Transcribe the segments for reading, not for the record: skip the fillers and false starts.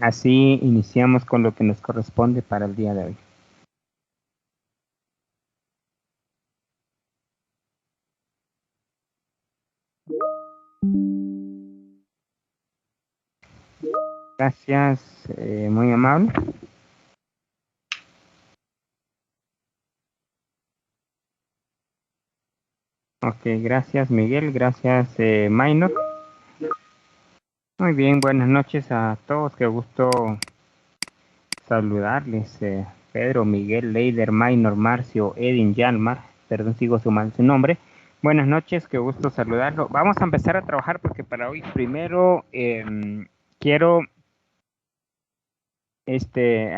Así iniciamos con lo que nos corresponde para el día de hoy. Gracias, muy amable. Ok, gracias Miguel, gracias Minor. Muy bien, buenas noches a todos, qué gusto saludarles. Pedro, Miguel, Leider, Minor, Marcio, Edin, Yalmar, perdón, sigo su mal su nombre. Buenas noches, qué gusto saludarlo. Vamos a empezar a trabajar porque para hoy primero quiero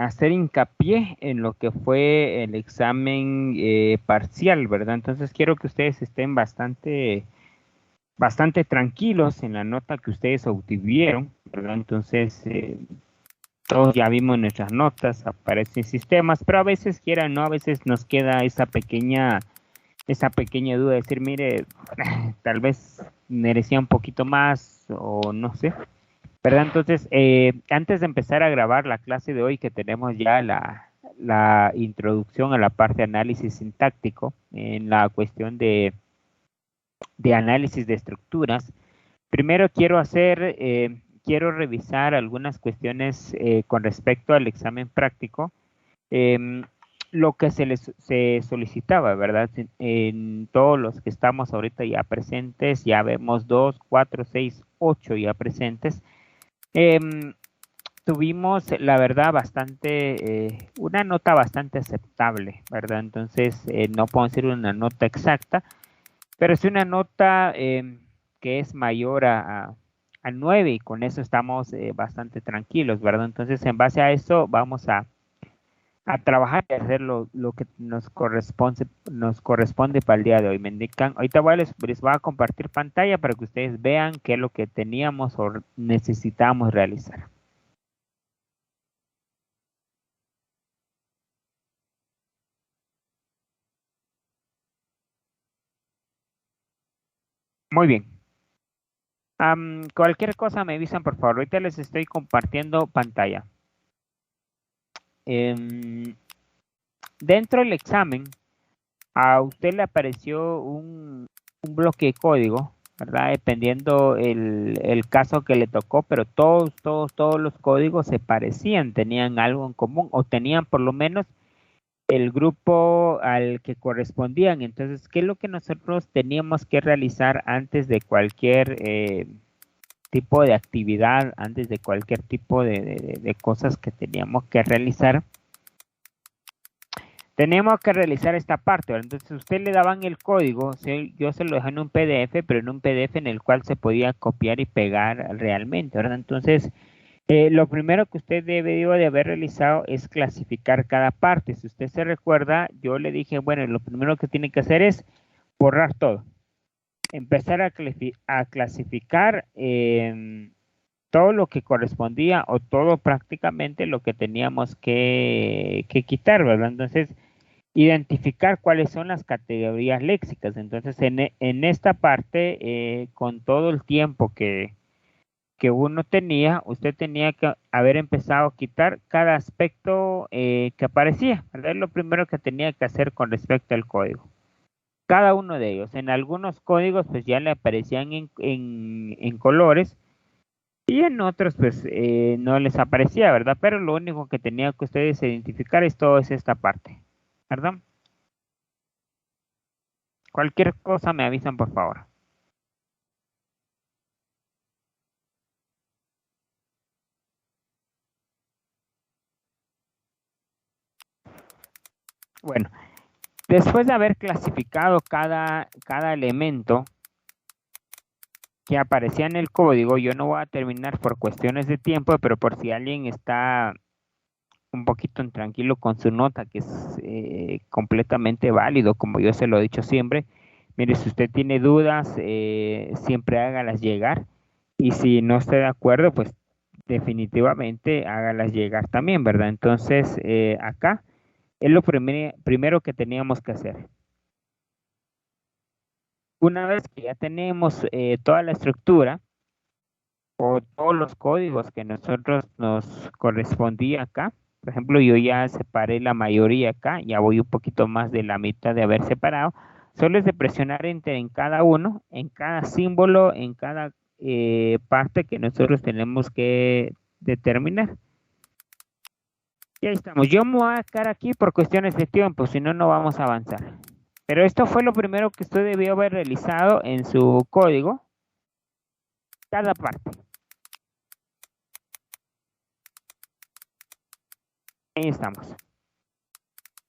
hacer hincapié en lo que fue el examen parcial, ¿verdad? Entonces quiero que ustedes estén bastante tranquilos en la nota que ustedes obtuvieron, ¿verdad? Entonces, todos ya vimos nuestras notas, aparecen sistemas, pero a veces quieran, ¿no? A veces nos queda esa pequeña duda de decir, mire, tal vez merecía un poquito más o no sé. ¿Verdad? Entonces, antes de empezar a grabar la clase de hoy, que tenemos ya la introducción a la parte de análisis sintáctico, en la cuestión de análisis de estructuras, primero quiero revisar algunas cuestiones con respecto al examen práctico, eh, lo que se solicitaba, ¿verdad? En todos los que estamos ahorita ya presentes, ya vemos 2, 4, 6, 8 ya presentes. Em, Tuvimos, la verdad, una nota bastante aceptable, ¿verdad? Entonces, no puedo decir una nota exacta, pero es una nota que es mayor a 9 y con eso estamos bastante tranquilos, ¿verdad? Entonces, en base a eso, vamos a trabajar y hacer lo que nos corresponde para el día de hoy. Me indican, ahorita les voy a compartir pantalla para que ustedes vean qué es lo que teníamos o necesitamos realizar. Muy bien. Cualquier cosa me avisan, por favor. Ahorita les estoy compartiendo pantalla. Em, Dentro del examen, a usted le apareció un bloque de código, ¿verdad? Dependiendo el caso que le tocó, pero todos los códigos se parecían, tenían algo en común o tenían por lo menos el grupo al que correspondían. Entonces, ¿qué es lo que nosotros teníamos que realizar antes de cualquier tipo de actividad, antes de cualquier tipo de cosas que teníamos que realizar? Tenemos que realizar esta parte, ¿verdad? Entonces, usted le daban el código, yo se lo dejé en un PDF, pero en un PDF en el cual se podía copiar y pegar realmente, ¿verdad? Entonces, lo primero que usted debió de haber realizado es clasificar cada parte. Si usted se recuerda, yo le dije, bueno, lo primero que tiene que hacer es borrar todo, empezar a clasificar todo lo que correspondía o todo prácticamente lo que teníamos que quitar, ¿verdad? Entonces, identificar cuáles son las categorías léxicas. Entonces, en esta parte, con todo el tiempo que uno tenía, usted tenía que haber empezado a quitar cada aspecto que aparecía, ¿verdad? Es lo primero que tenía que hacer con respecto al código. Cada uno de ellos. En algunos códigos, pues ya le aparecían en colores y en otros, pues no les aparecía, ¿verdad? Pero lo único que tenía que ustedes identificar es toda esta parte, ¿verdad? Cualquier cosa me avisan, por favor. Bueno, después de haber clasificado cada elemento que aparecía en el código, yo no voy a terminar por cuestiones de tiempo, pero por si alguien está un poquito intranquilo con su nota, que es completamente válido, como yo se lo he dicho siempre. Mire, si usted tiene dudas, siempre hágalas llegar. Y si no está de acuerdo, pues definitivamente hágalas llegar también, ¿verdad? Entonces, acá es lo primero que teníamos que hacer. Una vez que ya tenemos toda la estructura, o todos los códigos que nosotros nos correspondía acá. Por ejemplo, yo ya separé la mayoría acá, ya voy un poquito más de la mitad de haber separado. Solo es de presionar Enter en cada uno, en cada símbolo, en cada parte que nosotros tenemos que determinar. Y ahí estamos. Yo me voy a quedar aquí por cuestiones de tiempo, si no, no vamos a avanzar. Pero esto fue lo primero que usted debió haber realizado en su código, cada parte. Ahí estamos.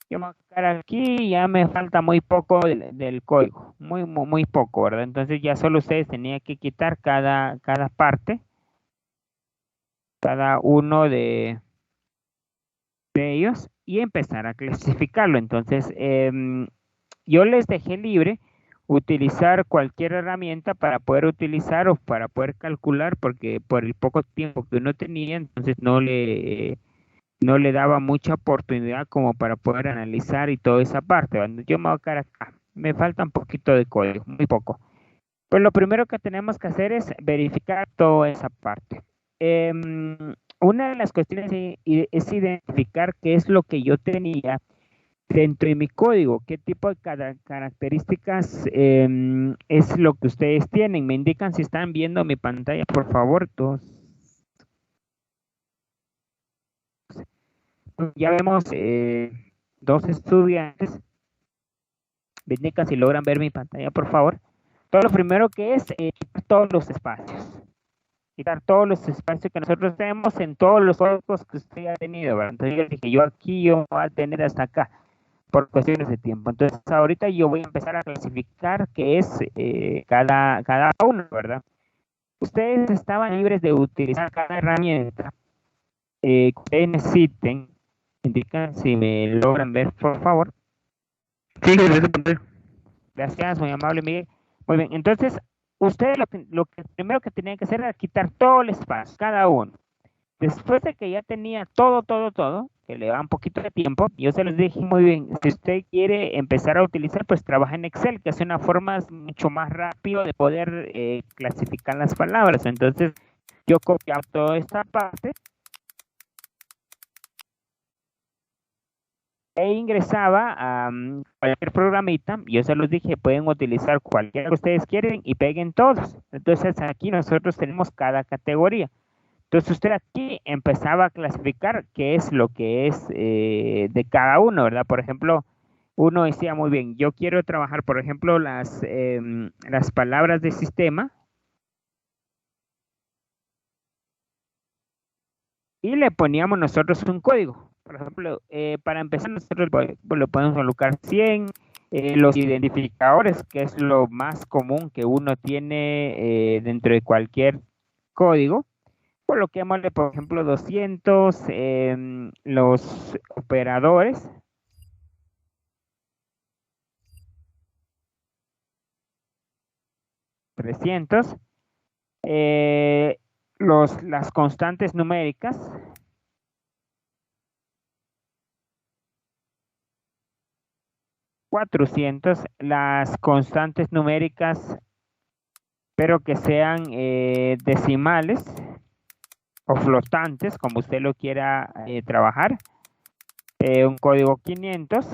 Yo me voy a quedar aquí y ya me falta muy poco del código, muy poco, ¿verdad? Entonces ya solo ustedes tenían que quitar cada parte, cada uno de ellos y empezar a clasificarlo. Entonces, yo les dejé libre utilizar cualquier herramienta para poder utilizar o para poder calcular, porque por el poco tiempo que uno tenía, entonces no le daba mucha oportunidad como para poder analizar y toda esa parte. Cuando yo me voy a quedar acá, me falta un poquito de código, muy poco. Pues lo primero que tenemos que hacer es verificar toda esa parte. Una de las cuestiones es identificar qué es lo que yo tenía dentro de mi código, qué tipo de características es lo que ustedes tienen. Me indican si están viendo mi pantalla, por favor, todos. Ya vemos dos estudiantes. Me indican si logran ver mi pantalla, por favor. Todo lo primero que es quitar todos los espacios. Quitar todos los espacios que nosotros tenemos en todos los otros que usted ha tenido, ¿verdad? Entonces yo dije, yo aquí yo voy a tener hasta acá por cuestiones de tiempo. Entonces ahorita yo voy a empezar a clasificar qué es cada uno, ¿verdad? Ustedes estaban libres de utilizar cada herramienta que ustedes necesiten. Indican si me logran ver, por favor. Sí, gracias. Gracias, muy amable, Miguel. Muy bien, entonces, ustedes lo que primero que tenían que hacer era quitar todo el espacio, cada uno. Después de que ya tenía todo, que le da un poquito de tiempo, yo se los dije muy bien, si usted quiere empezar a utilizar, pues trabaja en Excel, que es una forma mucho más rápida de poder clasificar las palabras. Entonces, yo copiaba toda esta parte e ingresaba a cualquier programita. Yo se los dije, pueden utilizar cualquiera que ustedes quieren y peguen todos. Entonces, aquí nosotros tenemos cada categoría. Entonces usted aquí empezaba a clasificar qué es lo que es de cada uno, ¿verdad? Por ejemplo, uno decía muy bien, yo quiero trabajar, por ejemplo, las palabras de sistema y le poníamos nosotros un código. Por ejemplo, para empezar nosotros lo podemos colocar 100, los identificadores, que es lo más común que uno tiene dentro de cualquier código. Coloquémosle, por ejemplo, 200, los operadores. $300, las constantes numéricas. $400, las constantes numéricas, pero que sean decimales o flotantes, como usted lo quiera trabajar. Un código 500.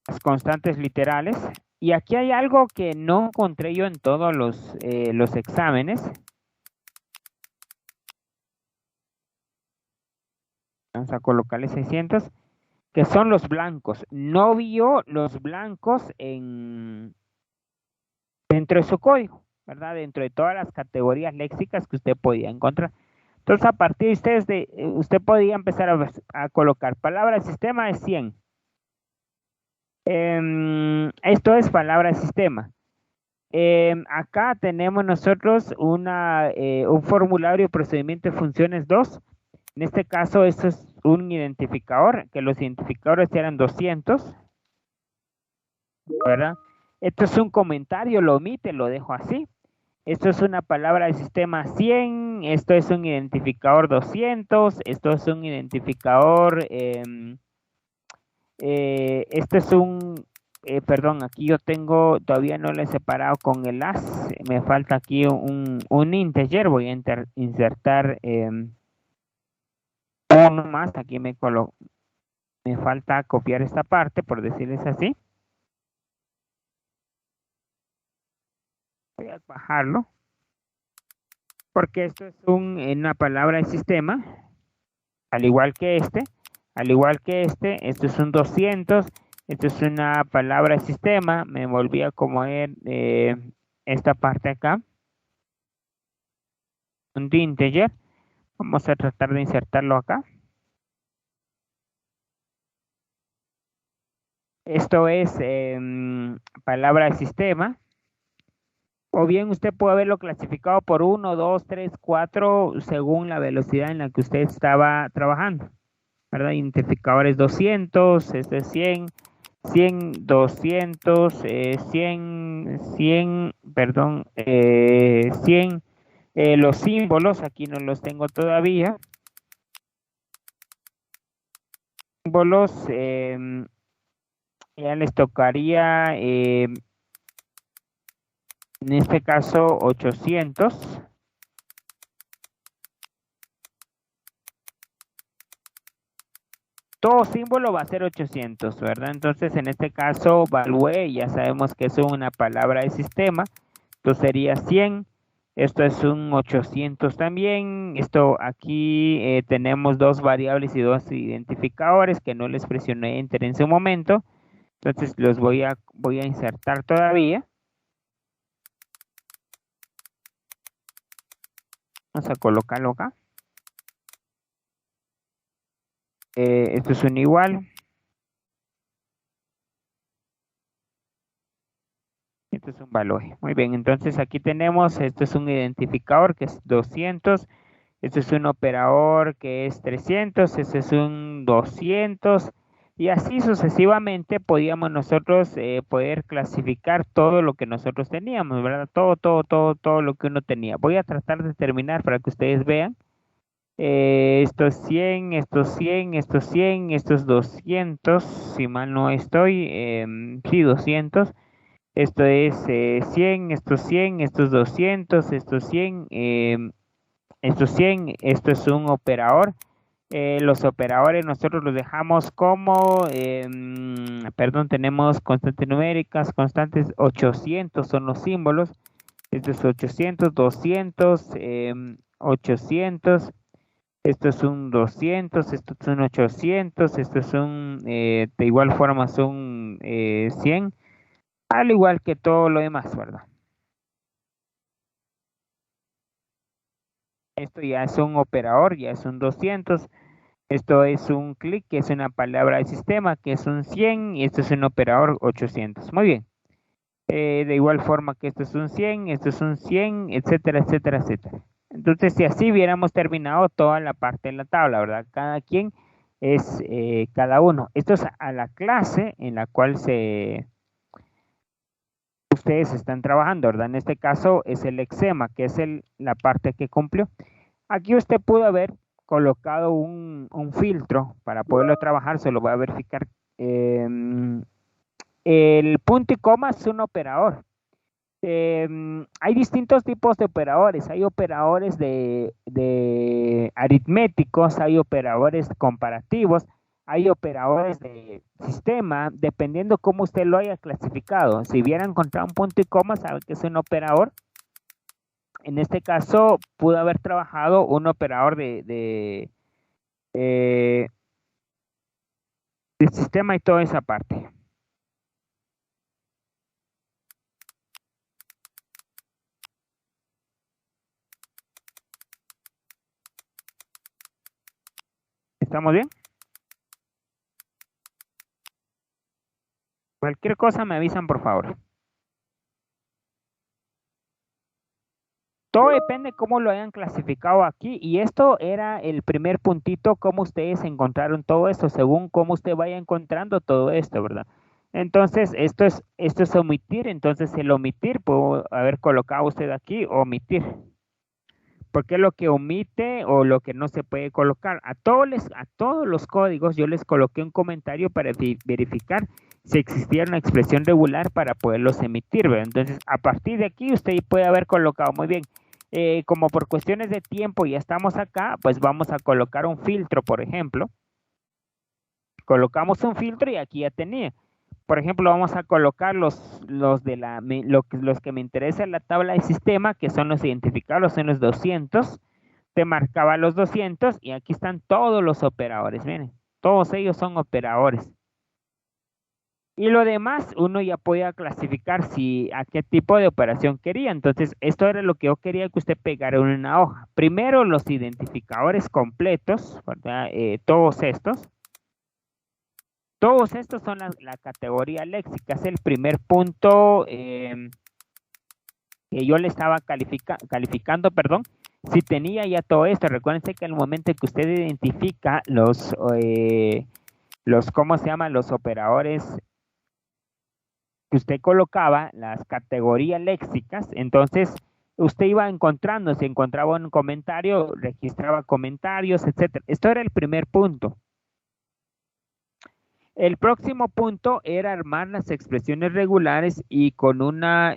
Las constantes literales. Y aquí hay algo que no encontré yo en todos los exámenes. Vamos a colocarle 600, que son los blancos. No vio los blancos dentro de su código, ¿verdad? Dentro de todas las categorías léxicas que usted podía encontrar. Entonces, a partir de ustedes, usted podía empezar a colocar palabra de sistema de 100. Esto es palabra de sistema. Acá tenemos nosotros un formulario de procedimiento de funciones 2. En este caso, esto es un identificador, que los identificadores eran 200, ¿verdad? Esto es un comentario, lo omite, lo dejo así. Esto es una palabra de sistema 100, esto es un identificador 200, esto es un identificador, esto es un perdón, aquí yo tengo, todavía no lo he separado con el as, me falta aquí un integer, voy a insertar uno más, aquí me falta copiar esta parte, por decirles así. Voy a bajarlo, porque esto es una palabra de sistema, al igual que esto es un 200, esto es una palabra de sistema, me volví a acomodar esta parte acá, un integer, vamos a tratar de insertarlo acá. Esto es palabra de sistema. O bien usted puede haberlo clasificado por 1, 2, 3, 4, según la velocidad en la que usted estaba trabajando. ¿Verdad? Identificadores 200, este es 100, 100, 200, 100, 100, perdón, 100. Los símbolos, aquí no los tengo todavía. Símbolos, ya les tocaría, en este caso, 800. Todo símbolo va a ser 800, ¿verdad? Entonces, en este caso, value, ya sabemos que es una palabra de sistema. Entonces sería 100. Esto es un 800 también. Esto aquí tenemos dos variables y dos identificadores que no les presioné enter en su momento. Entonces los voy a insertar todavía. Vamos a colocarlo acá. Esto es un igual. Esto es un valor. Muy bien, entonces aquí tenemos, esto es un identificador que es 200. Esto es un operador que es 300. Este es un 200. Y así sucesivamente podíamos nosotros poder clasificar todo lo que nosotros teníamos, ¿verdad? Todo lo que uno tenía. Voy a tratar de terminar para que ustedes vean. Esto es 100, esto es 100, esto es 100, esto es 200, si mal no estoy, sí, 200. Esto es 100, esto es 100, esto es 200, esto es 100, esto es 100, esto es un operador. Los operadores nosotros los dejamos como, perdón, tenemos constantes numéricas, constantes 800 son los símbolos. Esto es 800, 200, 800. Esto es un 200, esto es un 800, esto es un, de igual forma son 100, al igual que todo lo demás, ¿verdad? Esto ya es un operador, ya es un 200. Esto es un clic, que es una palabra de sistema, que es un 100, y esto es un operador 800. Muy bien. De igual forma que esto es un 100, esto es un 100, etcétera, etcétera, etcétera. Entonces, si así hubiéramos terminado toda la parte de la tabla, ¿verdad? Cada quien es cada uno. Esto es a la clase en la cual ustedes están trabajando, ¿verdad? En este caso es el eczema, que es la parte que cumplió. Aquí usted pudo haber colocado un filtro para poderlo trabajar, se lo voy a verificar. El punto y coma es un operador. Hay distintos tipos de operadores. Hay operadores de aritméticos, hay operadores comparativos, hay operadores de sistema, dependiendo cómo usted lo haya clasificado. Si hubiera encontrado un punto y coma, sabe que es un operador. En este caso, pudo haber trabajado un operador de sistema y toda esa parte. ¿Estamos bien? Cualquier cosa me avisan, por favor. Todo depende cómo lo hayan clasificado aquí, y esto era el primer puntito, cómo ustedes encontraron todo esto, según cómo usted vaya encontrando todo esto, ¿verdad? Entonces, esto es omitir. Entonces el omitir, puedo haber colocado usted aquí, omitir. Porque lo que omite o lo que no se puede colocar. A todos los códigos yo les coloqué un comentario para verificar si existiera una expresión regular para poderlos emitir, ¿verdad? Entonces, a partir de aquí, usted puede haber colocado muy bien. Como por cuestiones de tiempo ya estamos acá, pues vamos a colocar un filtro, por ejemplo. Colocamos un filtro y aquí ya tenía. Por ejemplo, vamos a colocar los que me interesa en la tabla de sistema, que son los identificados, son los 200. Te marcaba los 200 y aquí están todos los operadores. Miren, todos ellos son operadores. Y lo demás, uno ya podía clasificar a qué tipo de operación quería. Entonces, esto era lo que yo quería que usted pegara en una hoja. Primero, los identificadores completos, ¿verdad? Todos estos. Todos estos son la categoría léxica. Es el primer punto que yo le estaba calificando, perdón. Si tenía ya todo esto, recuérdense que en el momento que usted identifica ¿cómo se llaman? Los operadores que usted colocaba, las categorías léxicas, entonces usted iba encontrando, si encontraba un comentario, registraba comentarios, etcétera. Esto era el primer punto. El próximo punto era armar las expresiones regulares y con una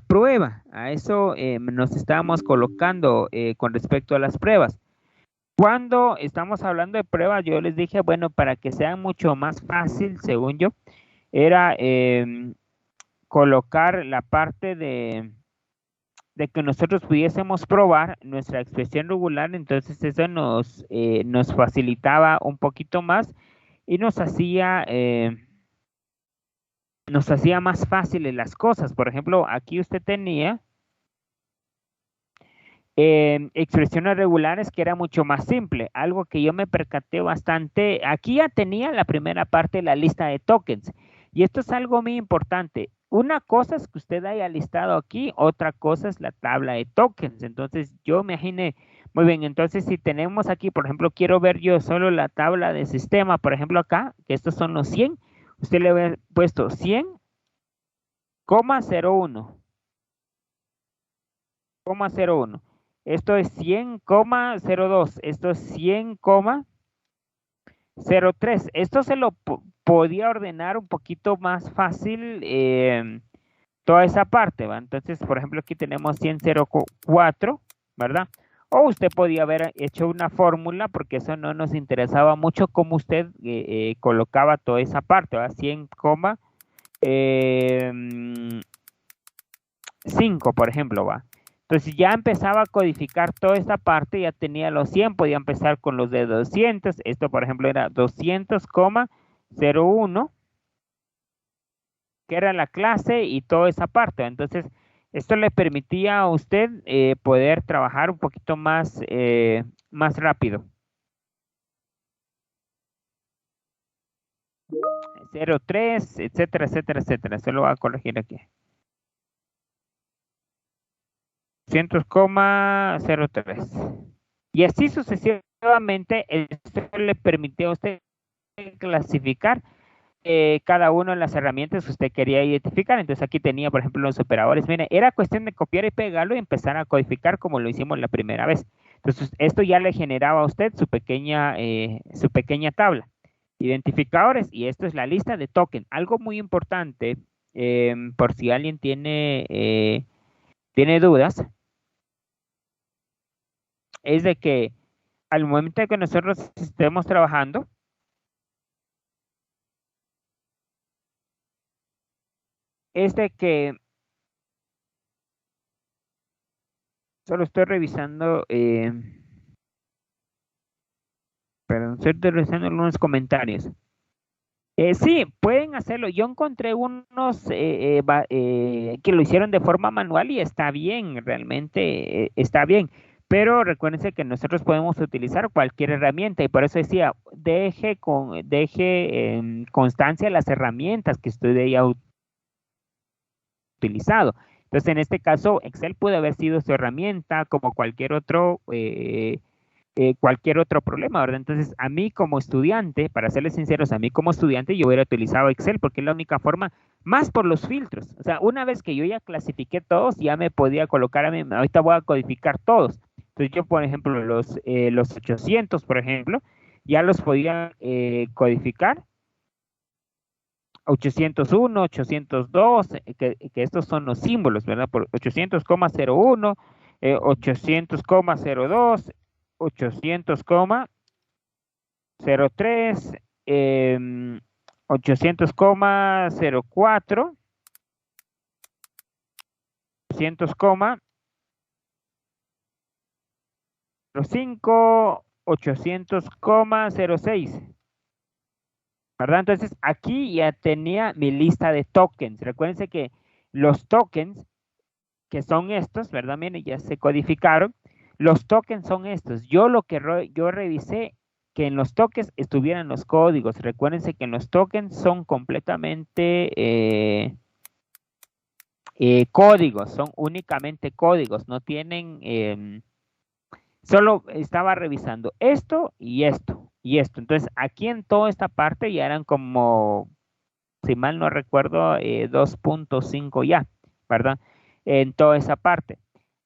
prueba. A eso nos estábamos colocando con respecto a las pruebas. Cuando estamos hablando de pruebas, yo les dije, bueno, para que sea mucho más fácil, según yo, era colocar la parte de que nosotros pudiésemos probar nuestra expresión regular, entonces eso nos facilitaba un poquito más y nos hacía más fáciles las cosas. Por ejemplo, aquí usted tenía expresiones regulares que era mucho más simple, algo que yo me percaté bastante. Aquí ya tenía la primera parte de la lista de tokens y esto es algo muy importante. Una cosa es que usted haya listado aquí, otra cosa es la tabla de tokens. Entonces yo me imaginé, muy bien, entonces si tenemos aquí, por ejemplo, quiero ver yo solo la tabla de sistema, por ejemplo acá, que estos son los 100, usted le hubiera puesto 100,01. Esto es 100,02. Esto es 100,03. Esto se lo podía ordenar un poquito más fácil toda esa parte, ¿va? Entonces, por ejemplo, aquí tenemos 100,04, ¿verdad? O usted podía haber hecho una fórmula, porque eso no nos interesaba mucho, cómo usted colocaba toda esa parte, ¿va? 100,5, por ejemplo, ¿va? Entonces ya empezaba a codificar toda esta parte, ya tenía los 100, podía empezar con los de 200. Esto, por ejemplo, era 200,01, que era la clase y toda esa parte. Entonces, esto le permitía a usted poder trabajar un poquito más rápido. 0,3, etcétera, etcétera, etcétera. Eso lo voy a corregir aquí. 200,03. Y así sucesivamente, esto le permitió a usted clasificar cada uno de las herramientas que usted quería identificar. Entonces aquí tenía, por ejemplo, los operadores. Mire, era cuestión de copiar y pegarlo y empezar a codificar como lo hicimos la primera vez. Entonces esto ya le generaba a usted su pequeña tabla. Identificadores, y esto es la lista de token. Algo muy importante, por si alguien tiene dudas, es de que al momento de que nosotros estemos trabajando, es de que solo estoy revisando, perdón, estoy revisando algunos comentarios. Sí, pueden hacerlo. Yo encontré unos que lo hicieron de forma manual y está bien, realmente está bien. Pero recuérdense que nosotros podemos utilizar cualquier herramienta y por eso decía, deje en constancia las herramientas que usted haya utilizado. Entonces, en este caso, Excel puede haber sido su herramienta como cualquier otro problema, ¿verdad? Entonces, a mí como estudiante, para serles sinceros, a mí como estudiante yo hubiera utilizado Excel porque es la única forma, más por los filtros. O sea, una vez que yo ya clasifiqué todos, ya me podía colocar ahorita voy a codificar todos. Entonces, yo, por ejemplo, los 800, por ejemplo, ya los podía codificar 801, 802, que estos son los símbolos, ¿verdad? Por 800,01, 800,02, 800,03, 800,04, 800,05, 800,06. ¿Verdad? Entonces aquí ya tenía mi lista de tokens. Recuérdense que los tokens, que son estos, ¿verdad? Miren, ya se codificaron. Los tokens son estos. Yo lo que yo revisé que en los tokens estuvieran los códigos. Recuérdense que en los tokens son completamente códigos, son únicamente códigos, no tienen solo estaba revisando esto y esto y esto. Entonces, aquí en toda esta parte ya eran como, si mal no recuerdo, 2.5 ya, ¿verdad? En toda esa parte.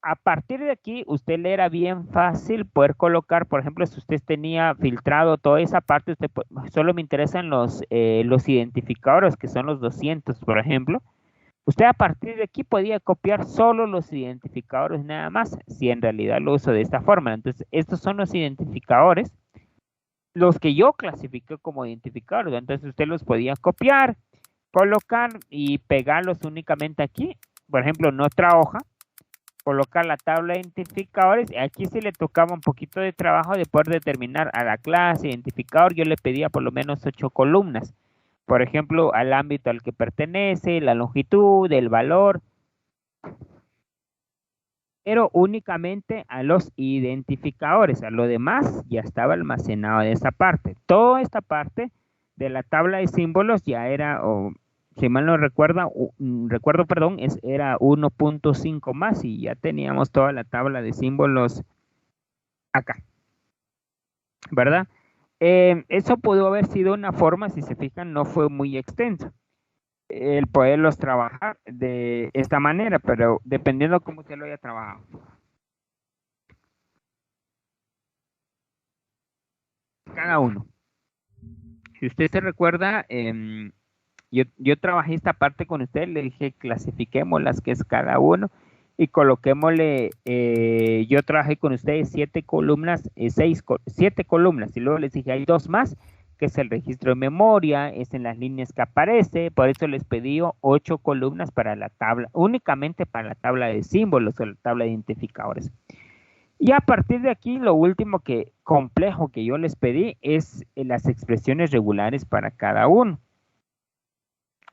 A partir de aquí, usted le era bien fácil poder colocar, por ejemplo, si usted tenía filtrado toda esa parte, usted solo me interesan los identificadores, que son los 200, por ejemplo. Usted a partir de aquí podía copiar solo los identificadores nada más, si en realidad lo uso de esta forma. Entonces, estos son los identificadores, los que yo clasifico como identificadores. Entonces, usted los podía copiar, colocar y pegarlos únicamente aquí. Por ejemplo, en otra hoja, colocar la tabla de identificadores. Aquí sí le tocaba un poquito de trabajo de poder determinar a la clase identificador. Yo le pedía por lo menos 8 columnas. Por ejemplo, al ámbito al que pertenece, la longitud, el valor, pero únicamente a los identificadores. A lo demás ya estaba almacenado de esa parte. Toda esta parte de la tabla de símbolos ya era, o si mal no recuerdo, perdón, era 1.5 más y ya teníamos toda la tabla de símbolos acá, ¿verdad? Eso pudo haber sido una forma, si se fijan, no fue muy extenso el poderlos trabajar de esta manera, pero dependiendo cómo se lo haya trabajado. Cada uno. Si usted se recuerda, yo trabajé esta parte con usted, le dije clasifiquemos las que es cada uno y coloquémosle, yo trabajé con ustedes 7 columnas, 7 columnas y luego les dije hay 2 más, que es el registro de memoria, es en las líneas que aparece, por eso les pedí 8 columnas para la tabla, únicamente para la tabla de símbolos o la tabla de identificadores. Y a partir de aquí, lo último complejo que yo les pedí es las expresiones regulares para cada uno.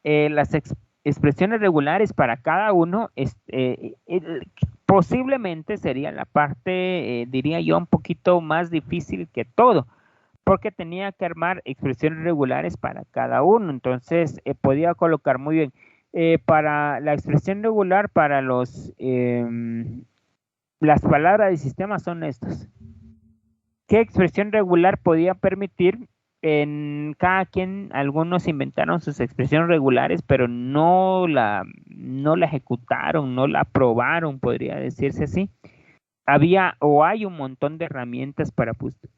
Las expresiones regulares para cada uno posiblemente sería la parte, diría yo, un poquito más difícil que todo, porque tenía que armar expresiones regulares para cada uno. Entonces, podía colocar muy bien. Para la expresión regular, para las palabras del sistema son estas. ¿Qué expresión regular podía permitir? En cada quien, algunos inventaron sus expresiones regulares, pero no la ejecutaron, no la aprobaron, podría decirse así. Había o hay un montón de herramientas para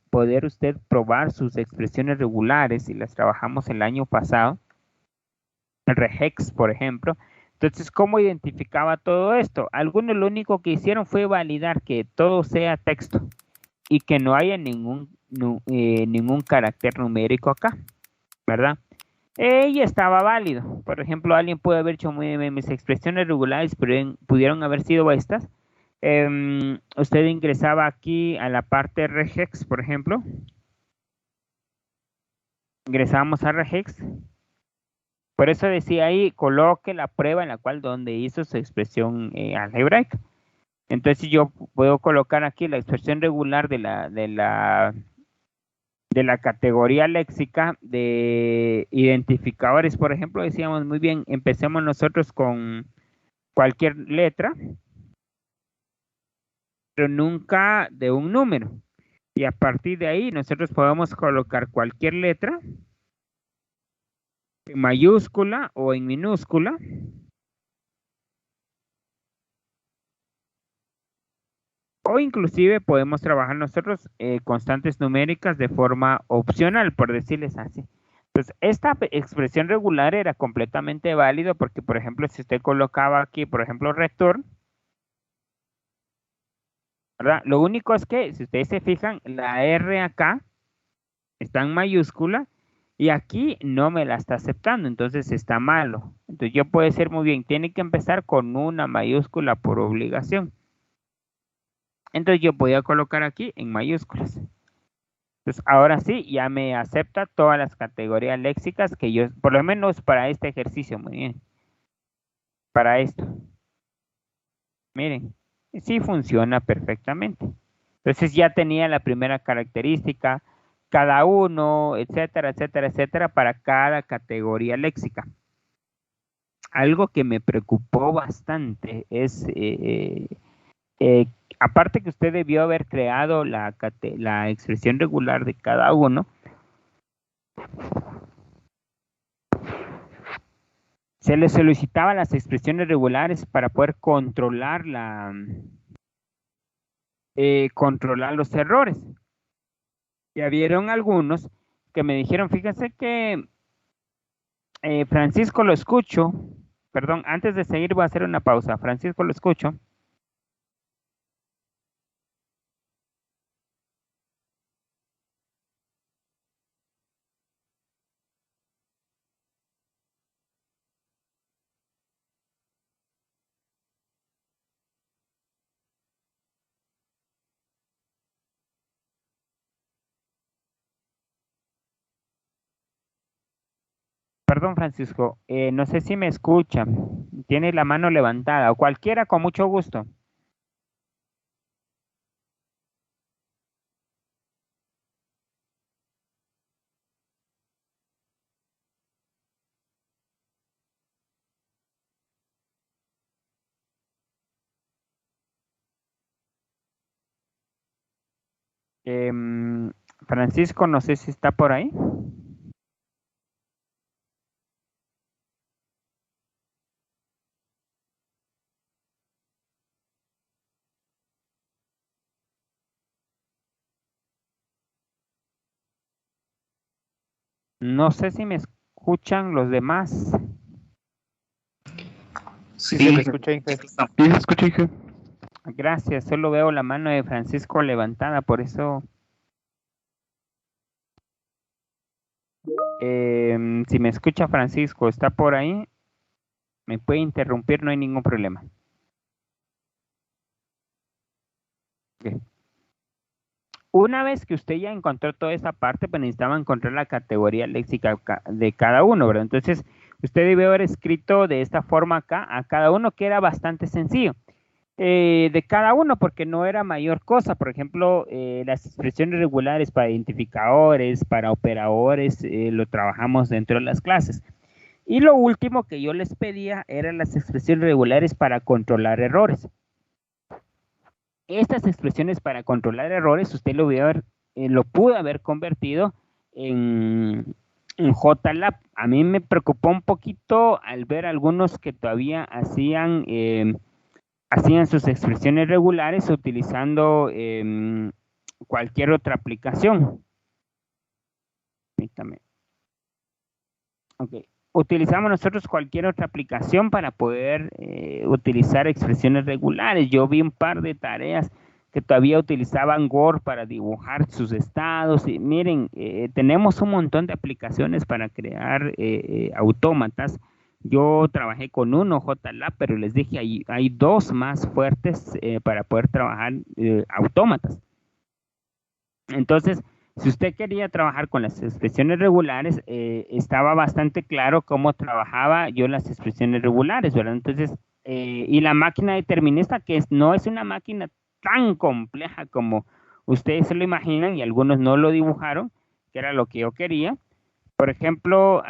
poder usted probar sus expresiones regulares y las trabajamos el año pasado. El regex, por ejemplo. Entonces, ¿cómo identificaba todo esto? Algunos lo único que hicieron fue validar que todo sea texto y que no haya ningún carácter numérico acá, ¿verdad? Y estaba válido. Por ejemplo, alguien puede haber hecho mis expresiones regulares, pudieron haber sido estas. Usted ingresaba aquí a la parte regex, por ejemplo. Ingresábamos a regex. Por eso decía ahí, coloque la prueba en la cual donde hizo su expresión algebraica. Entonces yo puedo colocar aquí la expresión regular de la categoría léxica de identificadores, por ejemplo, decíamos muy bien, empecemos nosotros con cualquier letra, pero nunca de un número. Y a partir de ahí nosotros podemos colocar cualquier letra en mayúscula o en minúscula. O inclusive podemos trabajar nosotros constantes numéricas de forma opcional, por decirles así. Entonces, esta expresión regular era completamente válido porque, por ejemplo, si usted colocaba aquí, por ejemplo, return, ¿verdad? Lo único es que, si ustedes se fijan, la R acá está en mayúscula y aquí no me la está aceptando, entonces está malo. Entonces yo puedo decir muy bien, tiene que empezar con una mayúscula por obligación. Entonces yo podía colocar aquí en mayúsculas. Entonces ahora sí, ya me acepta todas las categorías léxicas que yo, por lo menos para este ejercicio, muy bien. Para esto. Miren, sí funciona perfectamente. Entonces ya tenía la primera característica, cada uno, etcétera, etcétera, etcétera, para cada categoría léxica. Algo que me preocupó bastante es, aparte que usted debió haber creado la expresión regular de cada uno, se le solicitaba las expresiones regulares para poder controlar controlar los errores. Ya vieron algunos que me dijeron, fíjense que Francisco lo escucho, perdón, antes de seguir voy a hacer una pausa. Francisco lo escucho. Perdón, Francisco, no sé si me escucha. Tiene la mano levantada o cualquiera con mucho gusto. Francisco, no sé si está por ahí. No sé si me escuchan los demás. Sí, se me escucha, Inge. Sí, se escucha, Inge. Gracias, solo veo la mano de Francisco levantada, por eso. Si me escucha Francisco, está por ahí, me puede interrumpir, no hay ningún problema. Okay. Una vez que usted ya encontró toda esa parte, pues necesitaba encontrar la categoría léxica de cada uno, ¿verdad? Entonces, usted debe haber escrito de esta forma acá a cada uno, que era bastante sencillo. De cada uno, porque no era mayor cosa. Por ejemplo, las expresiones regulares para identificadores, para operadores, lo trabajamos dentro de las clases. Y lo último que yo les pedía eran las expresiones regulares para controlar errores. Estas expresiones para controlar errores, usted lo pudo haber convertido en JLab. A mí me preocupó un poquito al ver algunos que todavía hacían sus expresiones regulares utilizando cualquier otra aplicación. Permítame. Ok. Utilizamos nosotros cualquier otra aplicación para poder utilizar expresiones regulares. Yo vi un par de tareas que todavía utilizaban Word para dibujar sus estados. Y miren, tenemos un montón de aplicaciones para crear autómatas. Yo trabajé con uno, JLab, pero les dije, hay dos más fuertes para poder trabajar autómatas. Entonces, si usted quería trabajar con las expresiones regulares, estaba bastante claro cómo trabajaba yo las expresiones regulares, ¿verdad? Entonces, y la máquina determinista, no es una máquina tan compleja como ustedes se lo imaginan y algunos no lo dibujaron, que era lo que yo quería. Por ejemplo,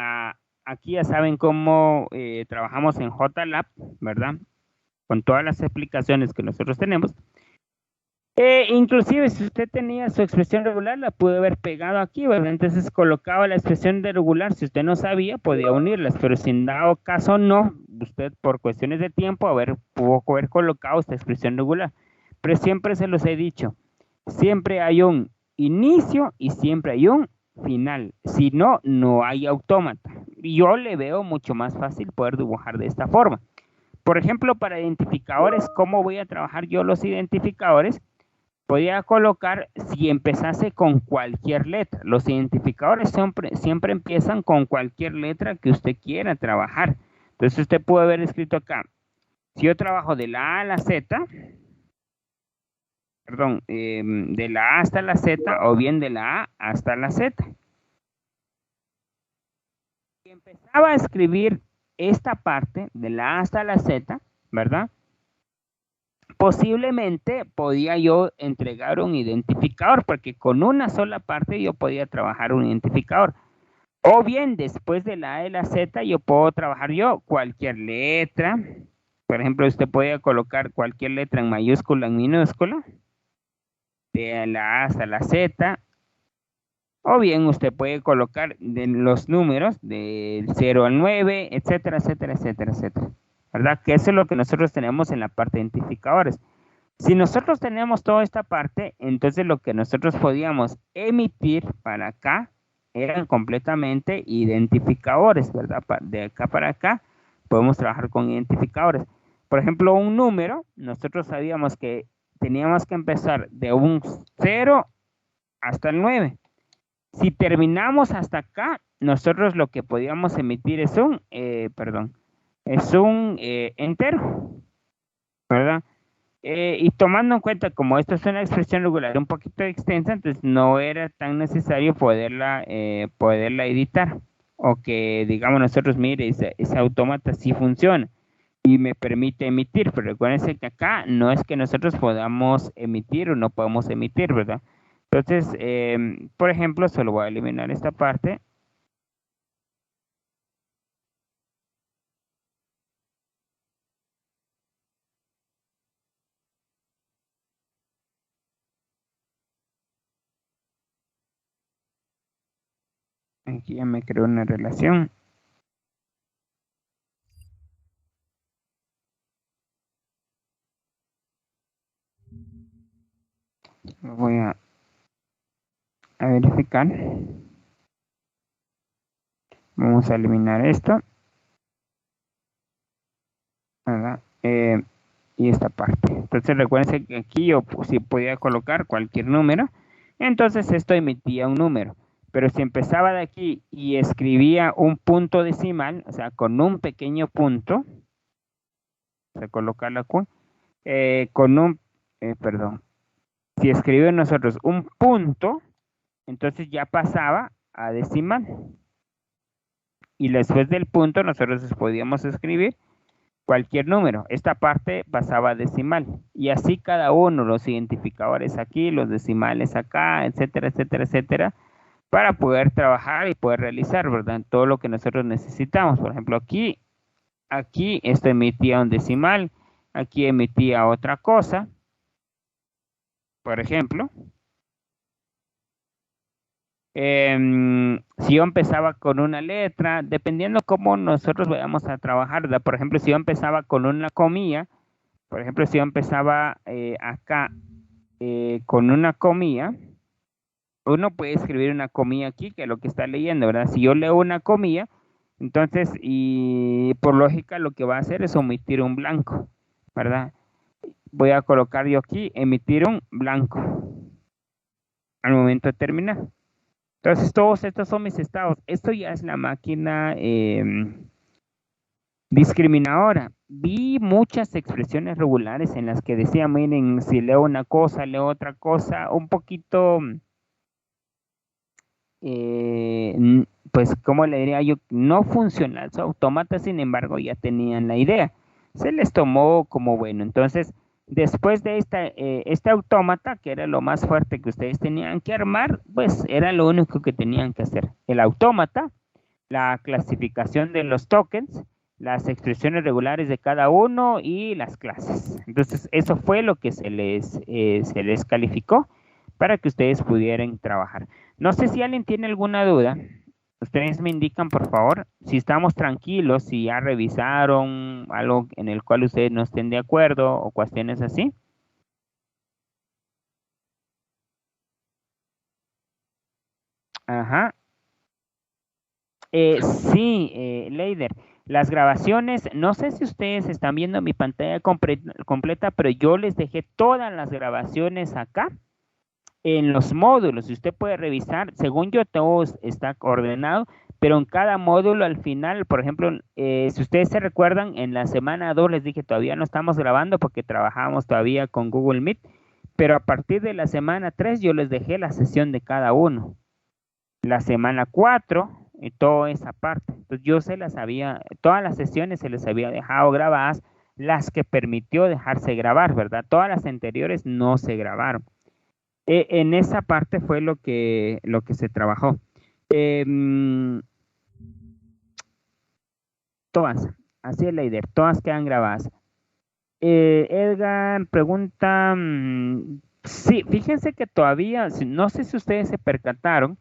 aquí ya saben cómo trabajamos en JLab, ¿verdad? Con todas las explicaciones que nosotros tenemos. Inclusive si usted tenía su expresión regular, la pudo haber pegado aquí, ¿verdad? Entonces colocaba la expresión de regular, si usted no sabía, podía unirlas, pero si en dado caso no, usted por cuestiones de tiempo pudo haber colocado esta expresión regular. Pero siempre se los he dicho, siempre hay un inicio y siempre hay un final. Si no, no hay autómata. Yo le veo mucho más fácil poder dibujar de esta forma. Por ejemplo, para identificadores, ¿cómo voy a trabajar yo los identificadores? Podría colocar si empezase con cualquier letra. Los identificadores siempre empiezan con cualquier letra que usted quiera trabajar. Entonces usted puede haber escrito acá, si yo trabajo de la A a la Z, perdón, de la A hasta la Z o bien de la A hasta la Z. Si empezaba a escribir esta parte de la A hasta la Z, ¿verdad? Posiblemente podía yo entregar un identificador, porque con una sola parte yo podía trabajar un identificador. O bien, después de la A y la Z, yo puedo trabajar yo cualquier letra. Por ejemplo, usted podía colocar cualquier letra en mayúscula, en minúscula, de la A hasta la Z. O bien, usted puede colocar de los números del 0 al 9, etcétera, etcétera, etcétera, etcétera. ¿Verdad? Que eso es lo que nosotros tenemos en la parte de identificadores. Si nosotros tenemos toda esta parte, entonces lo que nosotros podíamos emitir para acá eran completamente identificadores, ¿verdad? De acá para acá podemos trabajar con identificadores. Por ejemplo, un número, nosotros sabíamos que teníamos que empezar de un 0 hasta el 9. Si terminamos hasta acá, nosotros lo que podíamos emitir es un entero, ¿verdad? Y tomando en cuenta, como esto es una expresión regular un poquito extensa, entonces no era tan necesario poderla editar. O que digamos nosotros, mire, ese autómata sí funciona y me permite emitir, pero recuérdense que acá no es que nosotros podamos emitir o no podemos emitir, ¿verdad? Entonces, por ejemplo, solo voy a eliminar esta parte. Aquí ya me creó una relación. Lo voy a verificar. Vamos a eliminar esto, ¿verdad? Y esta parte. Entonces recuerden que aquí yo si podía colocar cualquier número, entonces esto emitía un número. Pero si empezaba de aquí y escribía un punto decimal, o sea, con un pequeño punto, se coloca la Q, perdón, si escribe nosotros un punto, entonces ya pasaba a decimal. Y después del punto nosotros podíamos escribir cualquier número. Esta parte pasaba a decimal. Y así cada uno, los identificadores aquí, los decimales acá, etcétera, etcétera, etcétera, para poder trabajar y poder realizar, ¿verdad? Todo lo que nosotros necesitamos. Por ejemplo, aquí esto emitía un decimal, aquí emitía otra cosa. Por ejemplo, si yo empezaba con una letra, dependiendo cómo nosotros vayamos a trabajar, ¿verdad? Por ejemplo, si yo empezaba con una comilla, por ejemplo, si yo empezaba acá con una comilla, uno puede escribir una comilla aquí, que es lo que está leyendo, ¿verdad? Si yo leo una comilla, entonces, y por lógica lo que va a hacer es omitir un blanco, ¿verdad? Voy a colocar yo aquí, emitir un blanco al momento de terminar. Entonces, todos estos son mis estados. Esto ya es la máquina discriminadora. Vi muchas expresiones regulares en las que decía, miren, si leo una cosa, leo otra cosa, un poquito, pues, ¿cómo le diría yo? No funcional. Su autómata, sin embargo, ya tenían la idea. Se les tomó como bueno. Entonces, después de este autómata, que era lo más fuerte que ustedes tenían que armar, pues era lo único que tenían que hacer. El autómata, la clasificación de los tokens, las expresiones regulares de cada uno y las clases. Entonces, eso fue lo que se les calificó para que ustedes pudieran trabajar. No sé si alguien tiene alguna duda. Ustedes me indican, por favor, si estamos tranquilos, si ya revisaron algo en el cual ustedes no estén de acuerdo o cuestiones así. Ajá. Sí, Leider, las grabaciones, no sé si ustedes están viendo mi pantalla completa, pero yo les dejé todas las grabaciones acá en los módulos. Si usted puede revisar, según yo todo está ordenado, pero en cada módulo al final, por ejemplo, si ustedes se recuerdan, en la semana 2 les dije todavía no estamos grabando porque trabajábamos todavía con Google Meet, pero a partir de la semana 3 yo les dejé la sesión de cada uno. La semana 4 y toda esa parte. Entonces yo se las había, todas las sesiones se les había dejado grabadas, las que permitió dejarse grabar, ¿verdad? Todas las anteriores no se grabaron. En esa parte fue lo que se trabajó. Em, todas, así es la idea, todas quedan grabadas. Edgar pregunta, sí, fíjense que todavía, no sé si ustedes se percataron,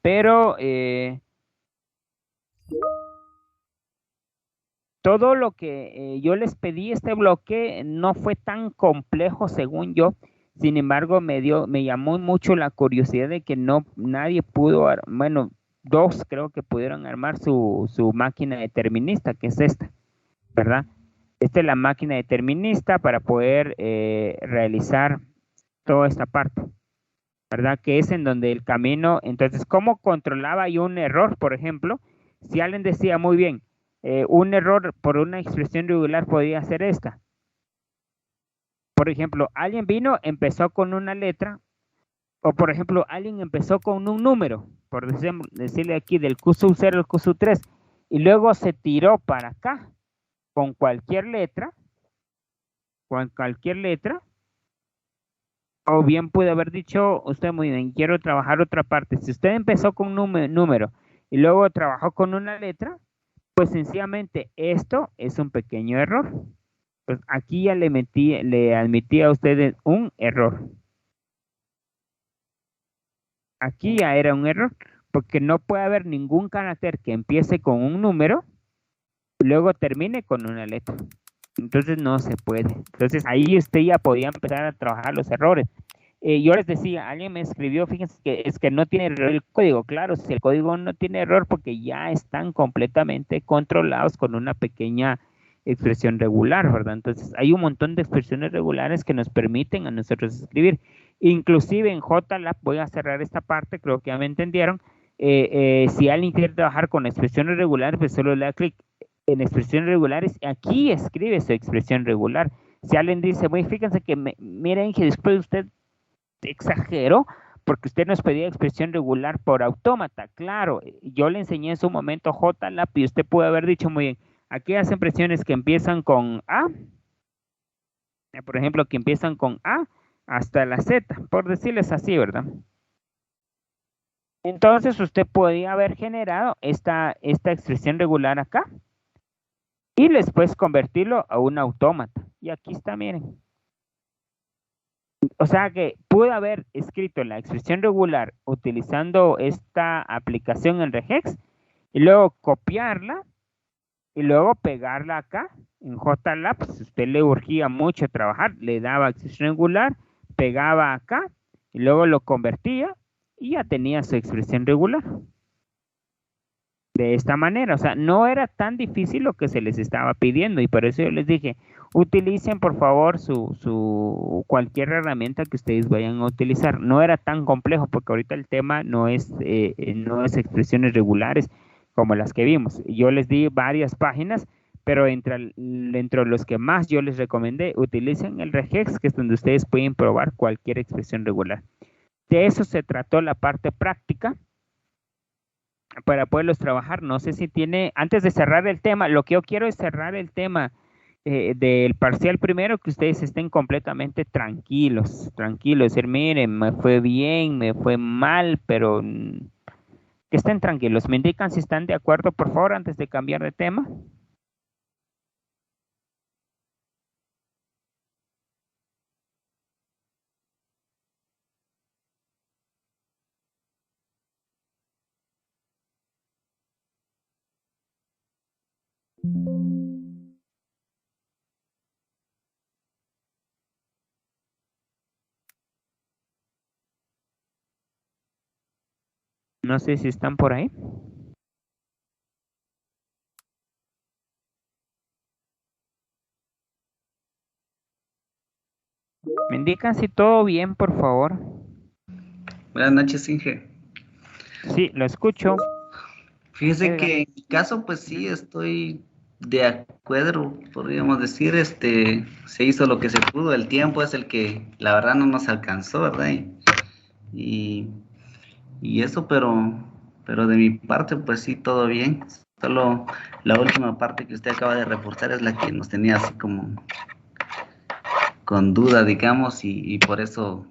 pero todo lo que yo les pedí, este bloque no fue tan complejo según yo. Sin embargo, me llamó mucho la curiosidad de que no, nadie pudo, bueno, dos creo que pudieron armar su máquina determinista, que es esta, ¿verdad? Esta es la máquina determinista para poder realizar toda esta parte, ¿verdad? Que es en donde el camino, entonces, ¿cómo controlaba yo un error, por ejemplo? Si alguien decía muy bien, un error por una expresión regular podría ser esta. Por ejemplo, alguien vino, empezó con una letra, o por ejemplo, alguien empezó con un número, por decirle aquí del QSU 0 al QSU 3, y luego se tiró para acá con cualquier letra, o bien puede haber dicho usted muy bien, quiero trabajar otra parte. Si usted empezó con un número y luego trabajó con una letra, pues sencillamente esto es un pequeño error. Pues aquí ya le admití a ustedes un error. Aquí ya era un error, porque no puede haber ningún carácter que empiece con un número y luego termine con una letra. Entonces no se puede. Entonces ahí usted ya podía empezar a trabajar los errores. Yo les decía, alguien me escribió, fíjense que es que no tiene error el código. Claro, si el código no tiene error porque ya están completamente controlados con una pequeña expresión regular, ¿verdad? Entonces hay un montón de expresiones regulares que nos permiten a nosotros escribir. Inclusive en JLab, voy a cerrar esta parte, creo que ya me entendieron. Si alguien quiere trabajar con expresiones regulares, pues solo le da clic en expresiones regulares. Aquí escribe su expresión regular. Si alguien dice, bueno, fíjense que miren que después usted exageró porque usted nos pedía expresión regular por autómata. Claro, yo le enseñé en su momento JLab y usted puede haber dicho muy bien, aquellas expresiones que empiezan con A, por ejemplo, que empiezan con A hasta la Z, por decirles así, ¿verdad? Entonces usted podía haber generado esta expresión regular acá y después convertirlo a un autómata. Y aquí está, miren. O sea que pude haber escrito la expresión regular utilizando esta aplicación en regex y luego copiarla y luego pegarla acá en JLab. Si usted le urgía mucho trabajar, le daba expresión regular, pegaba acá y luego lo convertía y ya tenía su expresión regular. De esta manera, o sea, no era tan difícil lo que se les estaba pidiendo y por eso yo les dije, utilicen por favor cualquier herramienta que ustedes vayan a utilizar. No era tan complejo porque ahorita el tema no es expresiones regulares como las que vimos. Yo les di varias páginas, pero entre los que más yo les recomendé, utilicen el regex, que es donde ustedes pueden probar cualquier expresión regular. De eso se trató la parte práctica para poderlos trabajar. No sé si tiene, antes de cerrar el tema, lo que yo quiero es cerrar el tema del parcial primero, que ustedes estén completamente tranquilos, decir, miren, me fue bien, me fue mal, pero que estén tranquilos. ¿Me indican si están de acuerdo, por favor, antes de cambiar de tema? No sé si están por ahí. ¿Me indican si todo bien, por favor? Buenas noches, Inge. Sí, lo escucho. Fíjese Edgar. que en mi caso, pues sí, estoy de acuerdo, podríamos decir, se hizo lo que se pudo, el tiempo es el que la verdad no nos alcanzó, ¿verdad? Y, y eso, pero de mi parte, pues sí, todo bien. Solo la última parte que usted acaba de reportar es la que nos tenía así como con duda, digamos, y por eso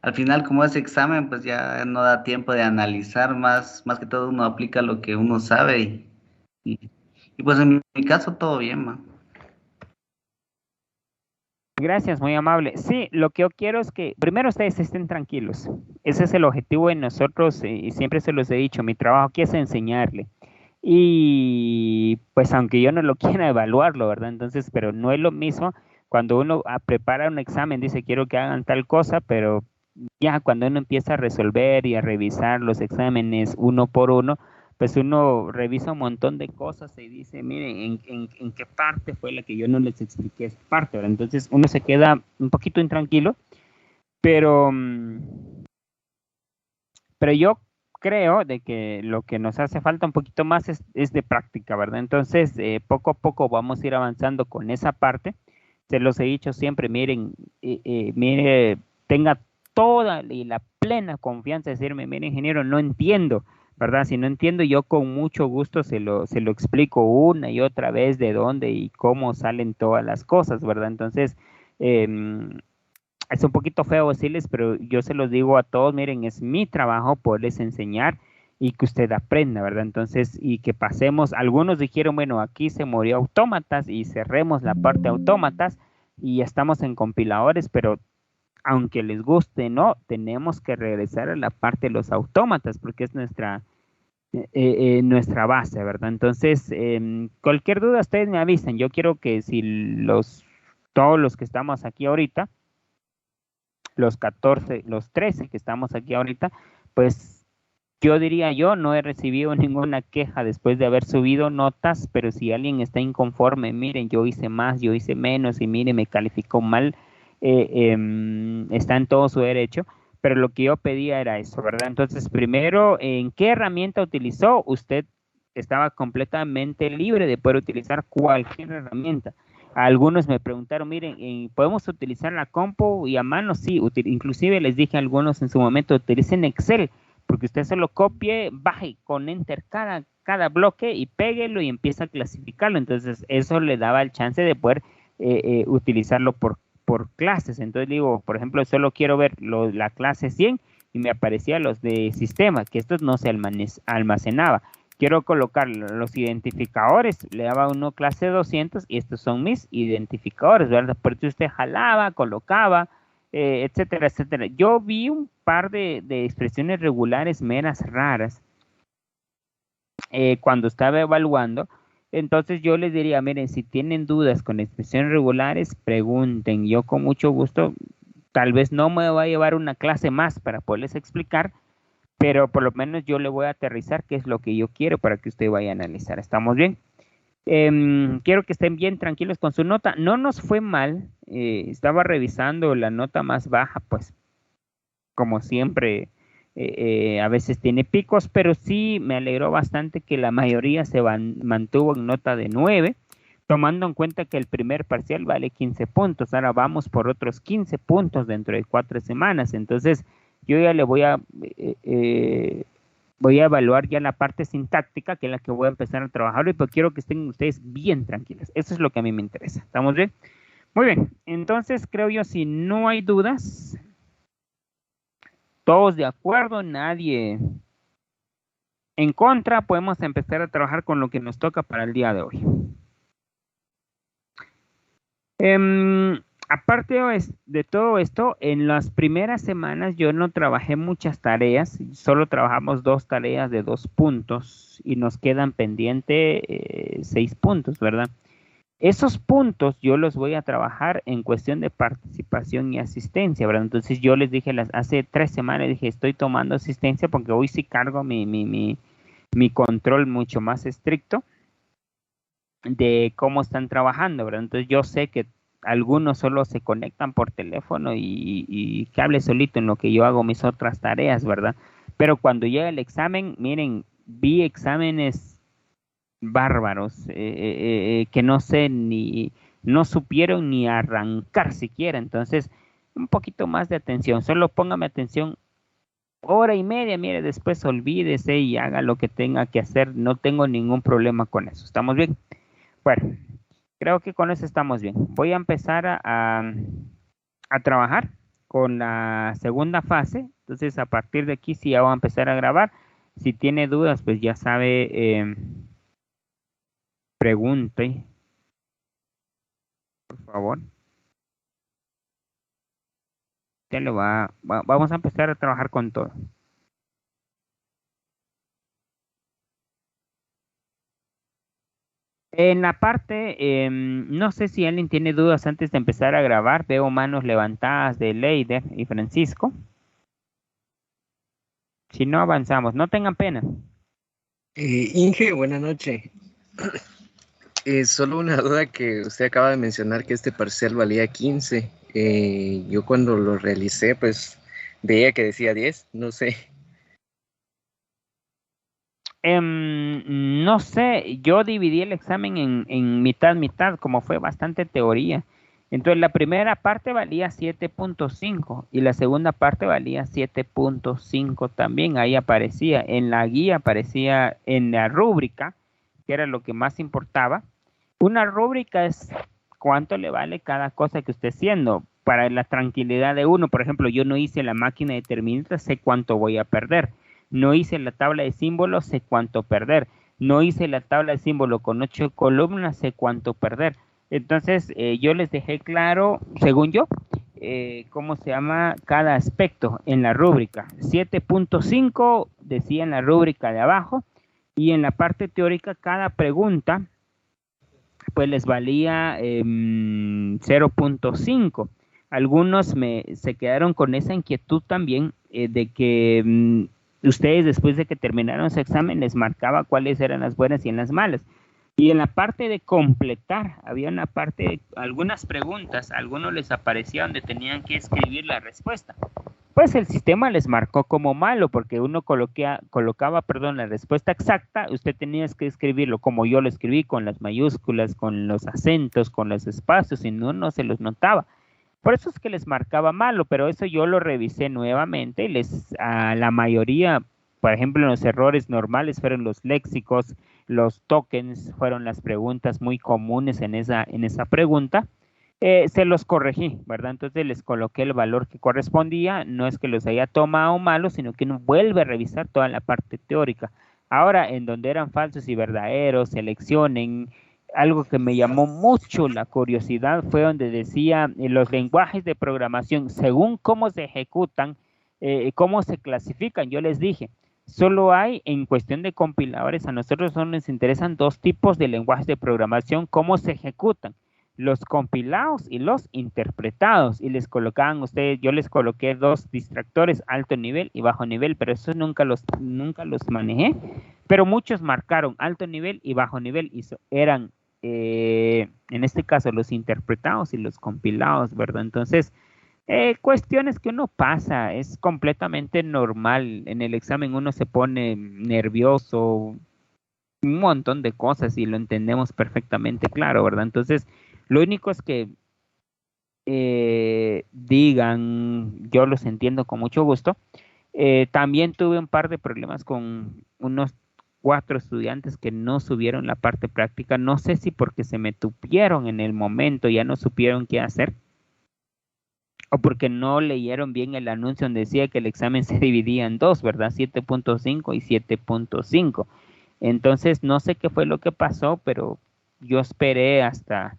al final, como es examen, pues ya no da tiempo de analizar más que todo uno aplica lo que uno sabe y, y pues en mi caso todo bien, man. Gracias, muy amable. Sí, lo que yo quiero es que primero ustedes estén tranquilos. Ese es el objetivo de nosotros y siempre se los he dicho, mi trabajo aquí es enseñarle. Y pues aunque yo no lo quiera evaluarlo, ¿verdad? Entonces, pero no es lo mismo cuando uno prepara un examen, dice quiero que hagan tal cosa, pero ya cuando uno empieza a resolver y a revisar los exámenes uno por uno, pues uno revisa un montón de cosas y dice, miren, en qué parte fue la que yo no les expliqué esta parte, ¿verdad? Entonces uno se queda un poquito intranquilo, pero, pero yo creo de que lo que nos hace falta un poquito más es de práctica, ¿verdad? Entonces, poco a poco vamos a ir avanzando con esa parte. Se los he dicho siempre, miren, mire, tenga toda y la plena confianza de decirme, mire, ingeniero, no entiendo, ¿verdad? Si no entiendo, yo con mucho gusto se lo explico una y otra vez de dónde y cómo salen todas las cosas, ¿verdad? Entonces, es un poquito feo decirles, pero yo se los digo a todos, miren, es mi trabajo poderles enseñar y que usted aprenda, ¿verdad? Entonces, y que pasemos, algunos dijeron, bueno, aquí se murió autómatas y cerremos la parte autómatas y ya estamos en compiladores, pero aunque les guste, no, tenemos que regresar a la parte de los autómatas porque es nuestra base, ¿verdad? Entonces, cualquier duda, ustedes me avisan. Yo quiero que si todos los que estamos aquí ahorita, los 14, los 13 que estamos aquí ahorita, pues yo diría yo no he recibido ninguna queja después de haber subido notas, pero si alguien está inconforme, miren, yo hice más, yo hice menos y mire, me calificó mal, está en todo su derecho, pero lo que yo pedía era eso, ¿verdad? Entonces, primero, ¿en qué herramienta utilizó? Usted estaba completamente libre de poder utilizar cualquier herramienta. Algunos me preguntaron, miren, ¿podemos utilizar la compu y a mano? Sí, inclusive les dije a algunos en su momento, utilicen Excel, porque usted solo copie, baje con Enter cada bloque y péguelo y empieza a clasificarlo. Entonces, eso le daba el chance de poder utilizarlo por clases. Entonces, digo, por ejemplo, solo quiero ver la clase 100 y me aparecían los de sistema, que estos no se almacenaba. Quiero colocar los identificadores, le daba uno clase 200 y estos son mis identificadores, ¿verdad? Por eso usted jalaba, colocaba, etcétera, etcétera. Yo vi un par de expresiones regulares meras raras cuando estaba evaluando. Entonces yo les diría, miren, si tienen dudas con expresiones regulares, pregunten. Yo con mucho gusto, tal vez no me va a llevar una clase más para poderles explicar, pero por lo menos yo le voy a aterrizar qué es lo que yo quiero para que usted vaya a analizar. ¿Estamos bien? Quiero que estén bien tranquilos con su nota. No nos fue mal. Estaba revisando la nota más baja, pues como siempre, a veces tiene picos, pero sí me alegró bastante que la mayoría mantuvo en nota de 9, tomando en cuenta que el primer parcial vale 15 puntos. Ahora vamos por otros 15 puntos dentro de 4 semanas. Entonces, yo ya le voy a evaluar ya la parte sintáctica, que es la que voy a empezar a trabajar hoy, pero quiero que estén ustedes bien tranquilos. Eso es lo que a mí me interesa. ¿Estamos bien? Muy bien. Entonces, creo yo, si no hay dudas, todos de acuerdo, nadie en contra, podemos empezar a trabajar con lo que nos toca para el día de hoy. Aparte de todo esto, en las primeras semanas yo no trabajé muchas tareas, solo trabajamos 2 tareas de 2 puntos y nos quedan pendientes 6 puntos, ¿verdad? Esos puntos yo los voy a trabajar en cuestión de participación y asistencia, ¿verdad? Entonces yo les dije hace 3 semanas, dije, estoy tomando asistencia porque hoy sí cargo mi control mucho más estricto de cómo están trabajando, ¿verdad? Entonces yo sé que algunos solo se conectan por teléfono y que hable solito en lo que yo hago mis otras tareas, ¿verdad? Pero cuando llega el examen, miren, vi exámenes bárbaros que no supieron ni arrancar siquiera. Entonces, un poquito más de atención, solo póngame atención 1 hora y media, mire, después olvídese y haga lo que tenga que hacer, no tengo ningún problema con eso. ¿Estamos bien? Bueno, creo que con eso estamos bien. Voy a empezar a trabajar con la segunda fase. Entonces, a partir de aquí sí ya voy a empezar a grabar. Si tiene dudas, pues ya sabe, pregunte, por favor. Vamos a empezar a trabajar con todo. En la parte, no sé si alguien tiene dudas antes de empezar a grabar. Veo manos levantadas de Leider y Francisco. Si no, avanzamos. No tengan pena. Inge, buena noche. Solo una duda que usted acaba de mencionar, que este parcial valía 15. Yo cuando lo realicé, pues veía que decía 10, no sé. No sé, yo dividí el examen en mitad, como fue bastante teoría. Entonces la primera parte valía 7.5 y la segunda parte valía 7.5 también. Ahí aparecía, en la guía aparecía en la rúbrica, que era lo que más importaba. Una rúbrica es cuánto le vale cada cosa que esté haciendo. Para la tranquilidad de uno, por ejemplo, yo no hice la máquina determinista, sé cuánto voy a perder. No hice la tabla de símbolos, sé cuánto perder. No hice la tabla de símbolos con 8 columnas, sé cuánto perder. Entonces, yo les dejé claro, según yo, cómo se llama cada aspecto en la rúbrica. 7.5 decía en la rúbrica de abajo, y en la parte teórica cada pregunta pues les valía 0.5. Algunos se quedaron con esa inquietud también de que ustedes después de que terminaron su examen les marcaba cuáles eran las buenas y las malas. Y en la parte de completar, había una parte, algunas preguntas, a algunos les aparecía donde tenían que escribir la respuesta. Pues el sistema les marcó como malo, porque uno colocaba, la respuesta exacta, usted tenía que escribirlo como yo lo escribí, con las mayúsculas, con los acentos, con los espacios, y no se los notaba. Por eso es que les marcaba malo, pero eso yo lo revisé nuevamente, a la mayoría, por ejemplo, los errores normales fueron los léxicos, los tokens fueron las preguntas muy comunes en esa pregunta. Se los corregí, ¿verdad? Entonces les coloqué el valor que correspondía, no es que los haya tomado malos, sino que uno vuelve a revisar toda la parte teórica. Ahora, en donde eran falsos y verdaderos, seleccionen. Algo que me llamó mucho la curiosidad fue donde decía los lenguajes de programación, según cómo se ejecutan, cómo se clasifican. Yo les dije, solo hay en cuestión de compiladores, a nosotros solo nos interesan 2 tipos de lenguajes de programación, cómo se ejecutan: los compilados y los interpretados. Y les colocaban ustedes, yo les coloqué 2 distractores, alto nivel y bajo nivel, pero esos nunca los manejé, pero muchos marcaron alto nivel y bajo nivel, y eran en este caso los interpretados y los compilados, ¿verdad? Entonces, cuestiones que uno pasa, es completamente normal. En el examen uno se pone nervioso, un montón de cosas, y lo entendemos perfectamente claro, ¿verdad? Entonces, lo único es que digan, yo los entiendo con mucho gusto. También tuve un par de problemas con unos 4 estudiantes que no subieron la parte práctica. No sé si porque se me tupieron en el momento, ya no supieron qué hacer, o porque no leyeron bien el anuncio donde decía que el examen se dividía en 2, ¿verdad? 7.5 y 7.5. Entonces, no sé qué fue lo que pasó, pero yo esperé hasta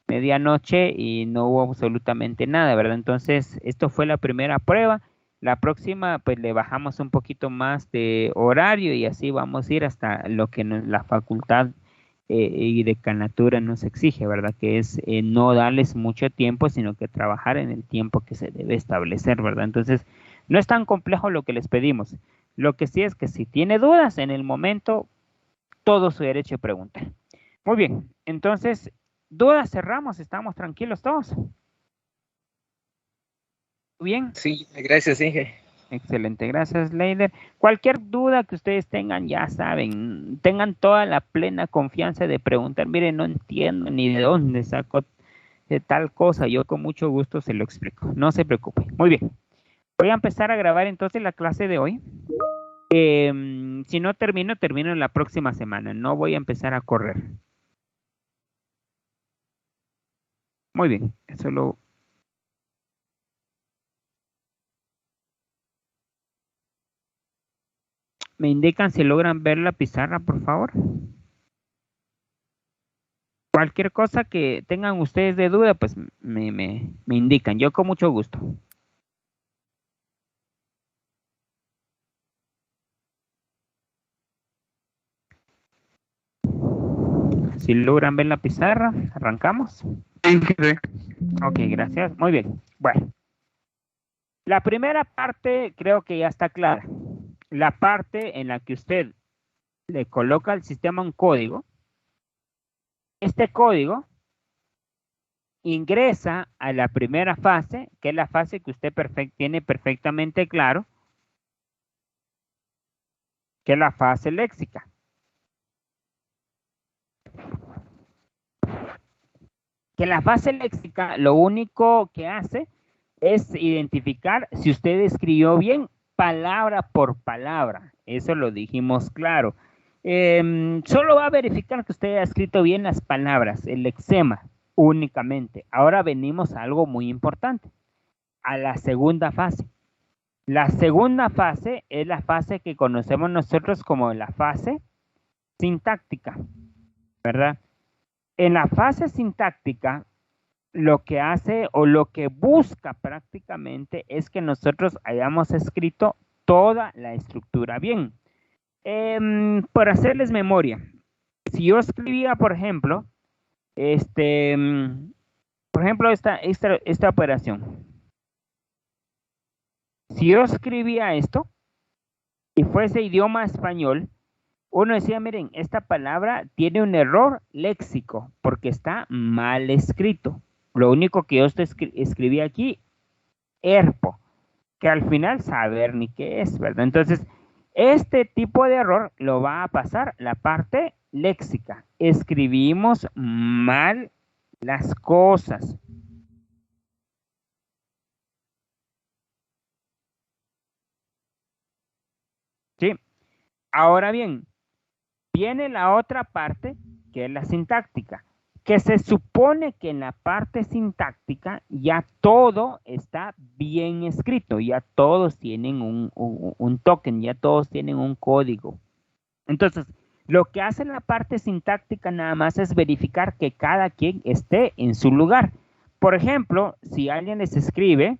medianoche y no hubo absolutamente nada, ¿verdad? Entonces, esto fue la primera prueba. La próxima, pues le bajamos un poquito más de horario y así vamos a ir hasta lo que la facultad y decanatura nos exige, ¿verdad? Que es no darles mucho tiempo, sino que trabajar en el tiempo que se debe establecer, ¿verdad? Entonces, no es tan complejo lo que les pedimos. Lo que sí es que si tiene dudas en el momento, todo su derecho de preguntar. Muy bien, entonces, dudas cerramos, estamos tranquilos todos. Bien. Sí, gracias, Inge. Excelente, gracias, Leider. Cualquier duda que ustedes tengan, ya saben, tengan toda la plena confianza de preguntar. Miren, no entiendo ni de dónde sacó tal cosa. Yo con mucho gusto se lo explico. No se preocupe. Muy bien. Voy a empezar a grabar entonces la clase de hoy. Si no termino en la próxima semana. No voy a empezar a correr. Muy bien. Eso lo... ¿Me indican si logran ver la pizarra, por favor? Cualquier cosa que tengan ustedes de duda, pues me indican. Yo con mucho gusto. Si logran ver la pizarra, arrancamos. Ok, gracias. Muy bien. Bueno, la primera parte creo que ya está clara. La parte en la que usted le coloca al sistema un código. Este código ingresa a la primera fase, que es la fase que usted tiene perfectamente claro, que es la fase léxica. Que la fase léxica lo único que hace es identificar si usted escribió bien palabra por palabra. Eso lo dijimos claro. Solo va a verificar que usted ha escrito bien las palabras, el lexema únicamente. Ahora venimos a algo muy importante, a la segunda fase. La segunda fase es la fase que conocemos nosotros como la fase sintáctica, ¿verdad? En la fase sintáctica, lo que hace o lo que busca prácticamente es que nosotros hayamos escrito toda la estructura bien. Por hacerles memoria, si yo escribía, por ejemplo, esta operación. Si yo escribía esto y fuese idioma español, uno decía, miren, esta palabra tiene un error léxico porque está mal escrito. Lo único que yo escribí aquí, ERPO, que al final saber ni qué es, ¿verdad? Entonces, este tipo de error lo va a pasar la parte léxica. Escribimos mal las cosas. ¿Sí? Ahora bien, viene la otra parte, que es la sintáctica, que se supone que en la parte sintáctica ya todo está bien escrito, ya todos tienen un token, ya todos tienen un código. Entonces, lo que hace la parte sintáctica nada más es verificar que cada quien esté en su lugar. Por ejemplo, si alguien les escribe,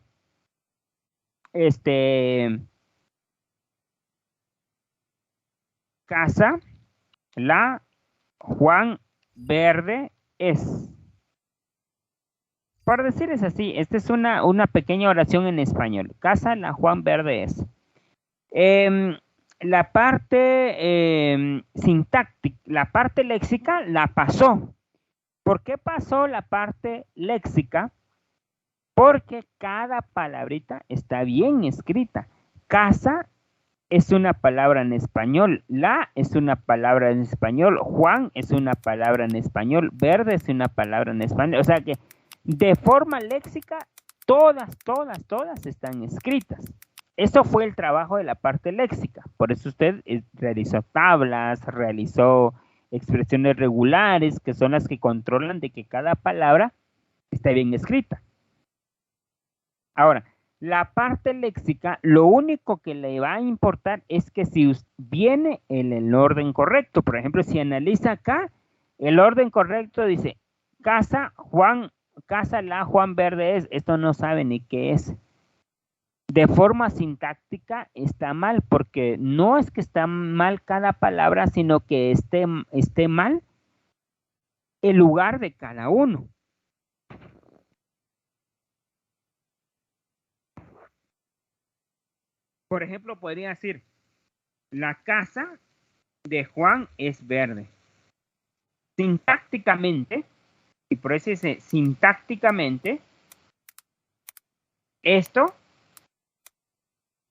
casa, la Juan Verde es. Por decirles así, esta es una pequeña oración en español. Casa la Juan Verde es. La parte sintáctica, la parte léxica la pasó. ¿Por qué pasó la parte léxica? Porque cada palabrita está bien escrita. Casa es una palabra en español, la es una palabra en español, Juan es una palabra en español, verde es una palabra en español. O sea que de forma léxica, todas están escritas. Eso fue el trabajo de la parte léxica. Por eso usted realizó tablas, realizó expresiones regulares, que son las que controlan de que cada palabra esté bien escrita. Ahora, la parte léxica, lo único que le va a importar es que si viene en el orden correcto. Por ejemplo, si analiza acá, el orden correcto dice, casa la Juan Verde es. Esto no sabe ni qué es. De forma sintáctica está mal, porque no es que está mal cada palabra, sino que esté mal el lugar de cada uno. Por ejemplo, podría decir, la casa de Juan es verde. Sintácticamente, y por eso dice sintácticamente, esto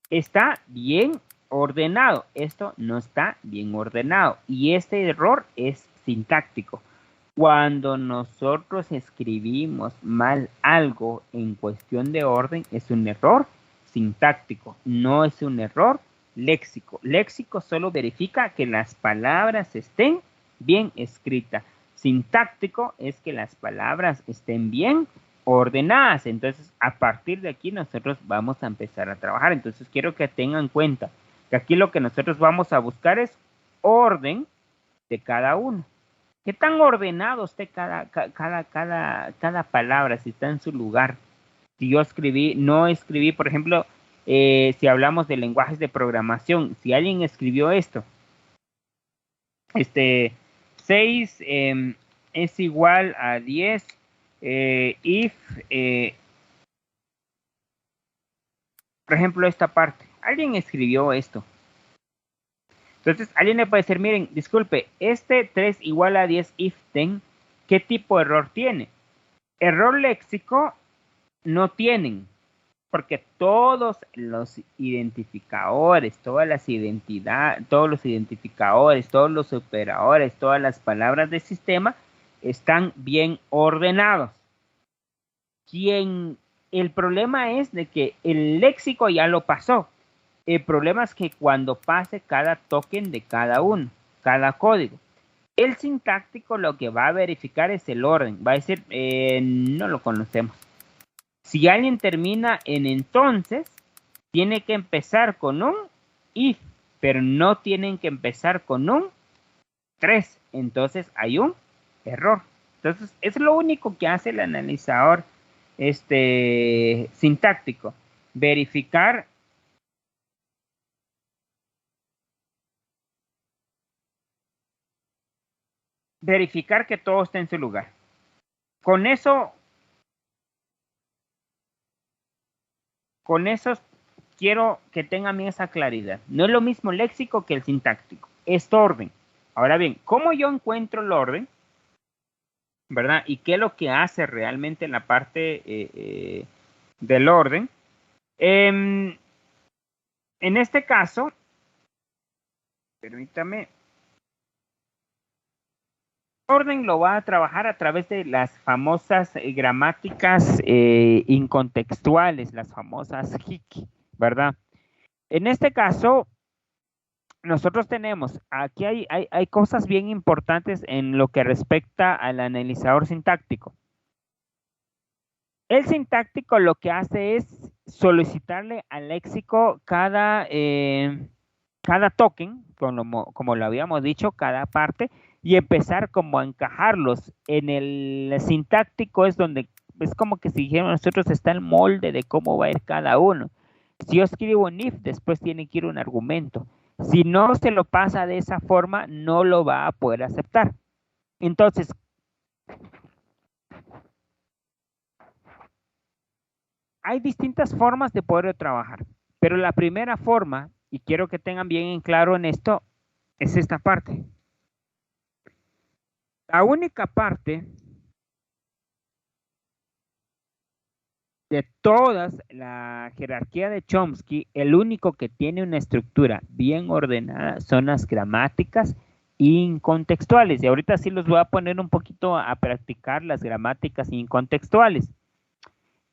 está bien ordenado, esto no está bien ordenado, y este error es sintáctico. Cuando nosotros escribimos mal algo en cuestión de orden, es un error sintáctico, no es un error léxico. Léxico solo verifica que las palabras estén bien escritas. Sintáctico es que las palabras estén bien ordenadas. Entonces, a partir de aquí nosotros vamos a empezar a trabajar. Entonces, quiero que tengan en cuenta que aquí lo que nosotros vamos a buscar es orden de cada uno. ¿Qué tan ordenado esté cada palabra, si está en su lugar? Si yo no escribí, por ejemplo, si hablamos de lenguajes de programación, si alguien escribió esto, 6 es igual a 10, if, por ejemplo, esta parte, alguien escribió esto. Entonces, alguien le puede decir, miren, disculpe, 3 igual a 10 if then, ¿qué tipo de error tiene? Error léxico no tienen, porque todos los identificadores, todas las identidades, todos los identificadores, todos los operadores, todas las palabras del sistema están bien ordenados. El problema es de que el léxico ya lo pasó. El problema es que cuando pase cada token de cada uno, cada código, el sintáctico lo que va a verificar es el orden. Va a decir, no lo conocemos. Si alguien termina en entonces, tiene que empezar con un if, pero no tienen que empezar con un 3. Entonces hay un error. Entonces es lo único que hace el analizador sintáctico. Verificar que todo esté en su lugar. Con eso quiero que tengan esa claridad. No es lo mismo el léxico que el sintáctico. Es orden. Ahora bien, ¿cómo yo encuentro el orden? ¿Verdad? ¿Y qué es lo que hace realmente en la parte del orden? En este caso, permítame, orden lo va a trabajar a través de las famosas gramáticas incontextuales, las famosas HIC, ¿verdad? En este caso, nosotros tenemos, aquí hay cosas bien importantes en lo que respecta al analizador sintáctico. El sintáctico lo que hace es solicitarle al léxico cada token, como lo habíamos dicho, cada parte, y empezar como a encajarlos. En el sintáctico es donde, es como que si dijéramos nosotros, está el molde de cómo va a ir cada uno. Si yo escribo un if, después tiene que ir un argumento. Si no se lo pasa de esa forma, no lo va a poder aceptar. Entonces, hay distintas formas de poder trabajar, pero la primera forma, y quiero que tengan bien en claro en esto, es esta parte. La única parte de toda la jerarquía de Chomsky, el único que tiene una estructura bien ordenada son las gramáticas incontextuales. Y ahorita sí los voy a poner un poquito a practicar las gramáticas incontextuales.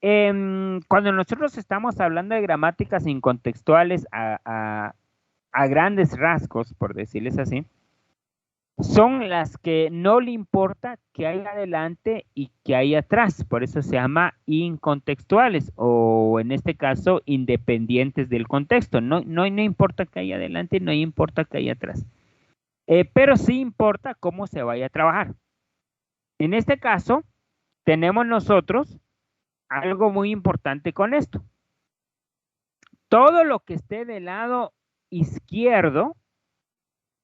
Cuando nosotros estamos hablando de gramáticas incontextuales a grandes rasgos, por decirles así, son las que no le importa que hay adelante y que hay atrás, por eso se llama incontextuales o en este caso independientes del contexto. No importa que haya adelante, no importa que haya atrás, pero sí importa cómo se vaya a trabajar. En este caso tenemos nosotros algo muy importante con esto. Todo lo que esté del lado izquierdo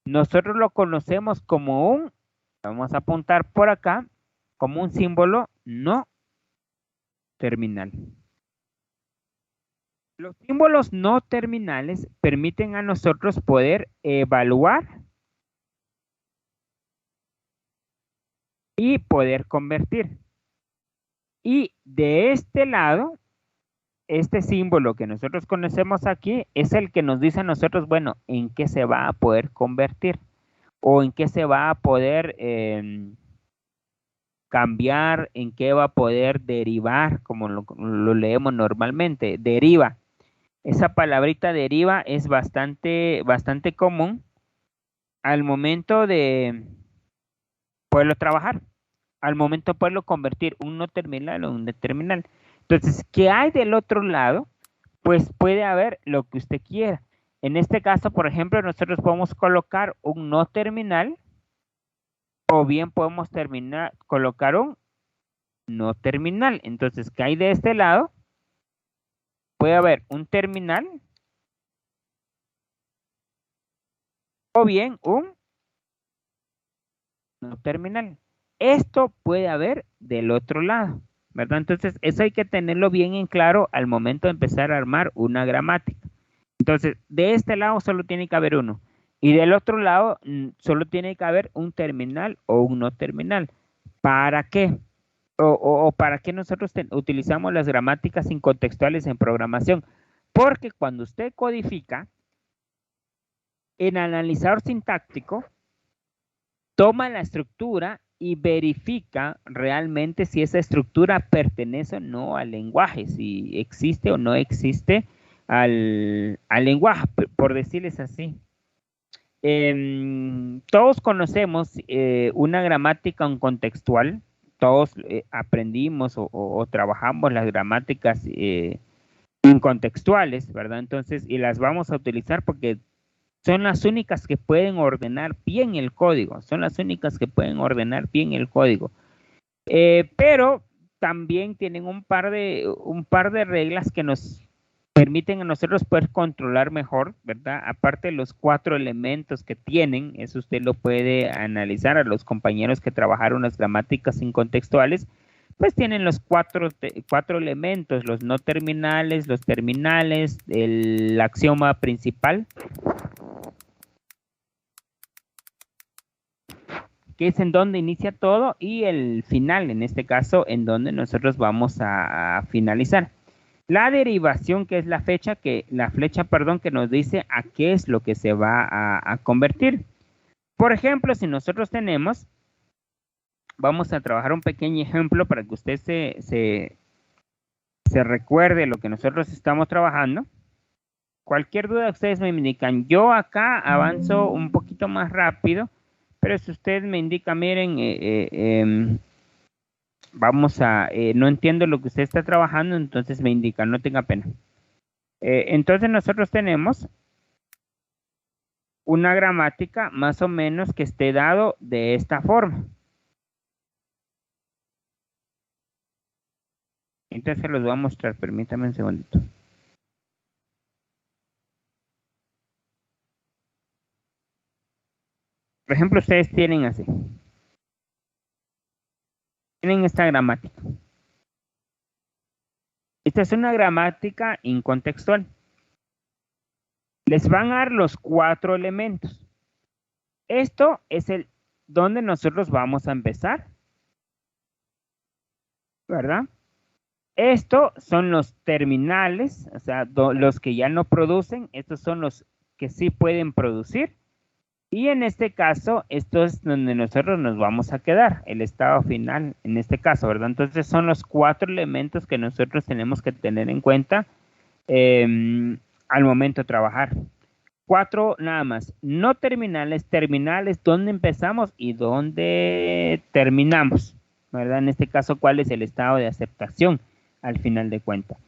nosotros lo conocemos como un vamos a apuntar por acá como un símbolo no terminal. Los símbolos no terminales permiten a nosotros poder evaluar y poder convertir. Y de este lado, este símbolo que nosotros conocemos aquí es el que nos dice a nosotros, bueno, en qué se va a poder convertir o en qué se va a poder cambiar, en qué va a poder derivar, como lo leemos normalmente, deriva. Esa palabrita deriva es bastante común al momento de poderlo trabajar, al momento de poderlo convertir un no terminal o un terminal. Entonces, ¿qué hay del otro lado? Pues puede haber lo que usted quiera. En este caso, por ejemplo, nosotros podemos colocar un no terminal o bien podemos colocar un no terminal. Entonces, ¿qué hay de este lado? Puede haber un terminal o bien un no terminal. Esto puede haber del otro lado, ¿verdad? Entonces, eso hay que tenerlo bien en claro al momento de empezar a armar una gramática. Entonces, de este lado solo tiene que haber uno. Y del otro lado solo tiene que haber un terminal o un no terminal. ¿Para qué? O para qué nosotros utilizamos las gramáticas incontextuales en programación. Porque cuando usted codifica, en analizador sintáctico, toma la estructura y verifica realmente si esa estructura pertenece o no al lenguaje, si existe o no existe al lenguaje, por decirles así. Todos conocemos una gramática contextual, todos aprendimos o trabajamos las gramáticas incontextuales, ¿verdad? Entonces, y las vamos a utilizar porque son las únicas que pueden ordenar bien el código, son las únicas que pueden ordenar bien el código. Pero también tienen un par de reglas que nos permiten a nosotros poder controlar mejor, ¿verdad? Aparte de los 4 elementos que tienen, eso usted lo puede analizar a los compañeros que trabajaron las gramáticas incontextuales, pues tienen los 4 elementos, los no terminales, los terminales, el axioma principal, que es en donde inicia todo, y el final, en este caso, en donde nosotros vamos a finalizar. La derivación, que es la flecha, que nos dice a qué es lo que se va a convertir. Por ejemplo, si nosotros tenemos, vamos a trabajar un pequeño ejemplo para que usted se recuerde lo que nosotros estamos trabajando. Cualquier duda ustedes me indican. Yo acá avanzo un poquito más rápido, pero si usted me indica, miren, no entiendo lo que usted está trabajando, entonces me indica, no tenga pena. Entonces nosotros tenemos una gramática más o menos que esté dado de esta forma. Entonces se los voy a mostrar, permítame un segundito. Por ejemplo, ustedes tienen así. Tienen esta gramática. Esta es una gramática incontextual. Les van a dar los 4 elementos. Esto es donde nosotros vamos a empezar, ¿verdad? Estos son los terminales, o sea, los que ya no producen. Estos son los que sí pueden producir. Y en este caso, esto es donde nosotros nos vamos a quedar, el estado final, en este caso, ¿verdad? Entonces son los 4 elementos que nosotros tenemos que tener en cuenta al momento de trabajar. 4 nada más, no terminales, terminales, ¿dónde empezamos y dónde terminamos? ¿Verdad? En este caso, ¿cuál es el estado de aceptación al final de cuentas?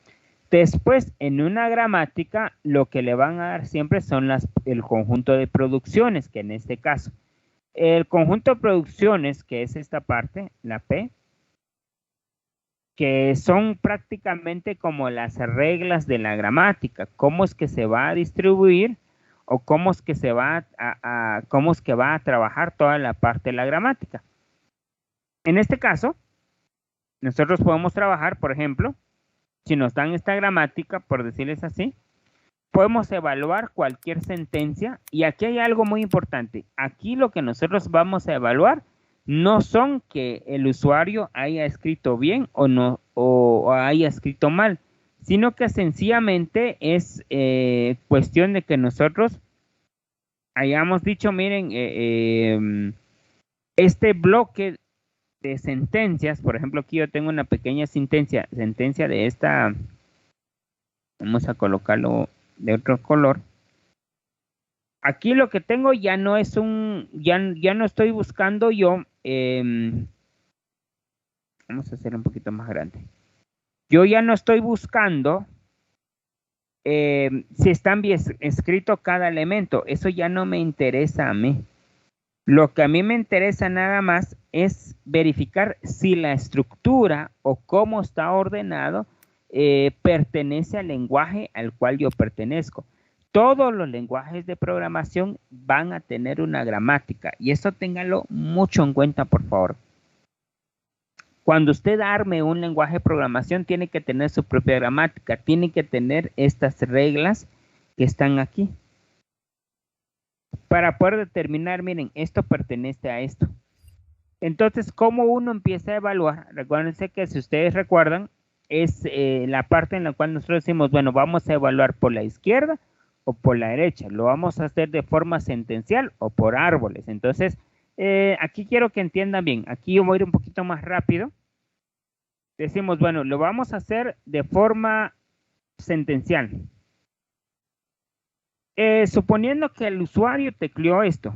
Después, en una gramática, lo que le van a dar siempre son el conjunto de producciones, que en este caso, el conjunto de producciones, que es esta parte, la P, que son prácticamente como las reglas de la gramática, cómo es que se va a distribuir o cómo es que se va cómo es que va a trabajar toda la parte de la gramática. En este caso, nosotros podemos trabajar, por ejemplo, si nos dan esta gramática, por decirles así, podemos evaluar cualquier sentencia, y aquí hay algo muy importante. Aquí lo que nosotros vamos a evaluar no son que el usuario haya escrito bien o no, o haya escrito mal, sino que sencillamente es cuestión de que nosotros hayamos dicho, miren, este bloque de sentencias, por ejemplo, aquí yo tengo una pequeña sentencia de esta, vamos a colocarlo de otro color. Aquí lo que tengo ya no es ya no estoy buscando yo, vamos a hacer un poquito más grande. Yo ya no estoy buscando si están bien escrito cada elemento, eso ya no me interesa a mí. Lo que a mí me interesa nada más es verificar si la estructura o cómo está ordenado pertenece al lenguaje al cual yo pertenezco. Todos los lenguajes de programación van a tener una gramática, y eso ténganlo mucho en cuenta, por favor. Cuando usted arme un lenguaje de programación, tiene que tener su propia gramática, tiene que tener estas reglas que están aquí, para poder determinar, miren, esto pertenece a esto. Entonces, ¿cómo uno empieza a evaluar? Recuérdense que si ustedes recuerdan, es la parte en la cual nosotros decimos, bueno, vamos a evaluar por la izquierda o por la derecha. Lo vamos a hacer de forma sentencial o por árboles. Entonces, aquí quiero que entiendan bien. Aquí yo voy a ir un poquito más rápido. Decimos, bueno, lo vamos a hacer de forma sentencial. Suponiendo que el usuario tecleó esto,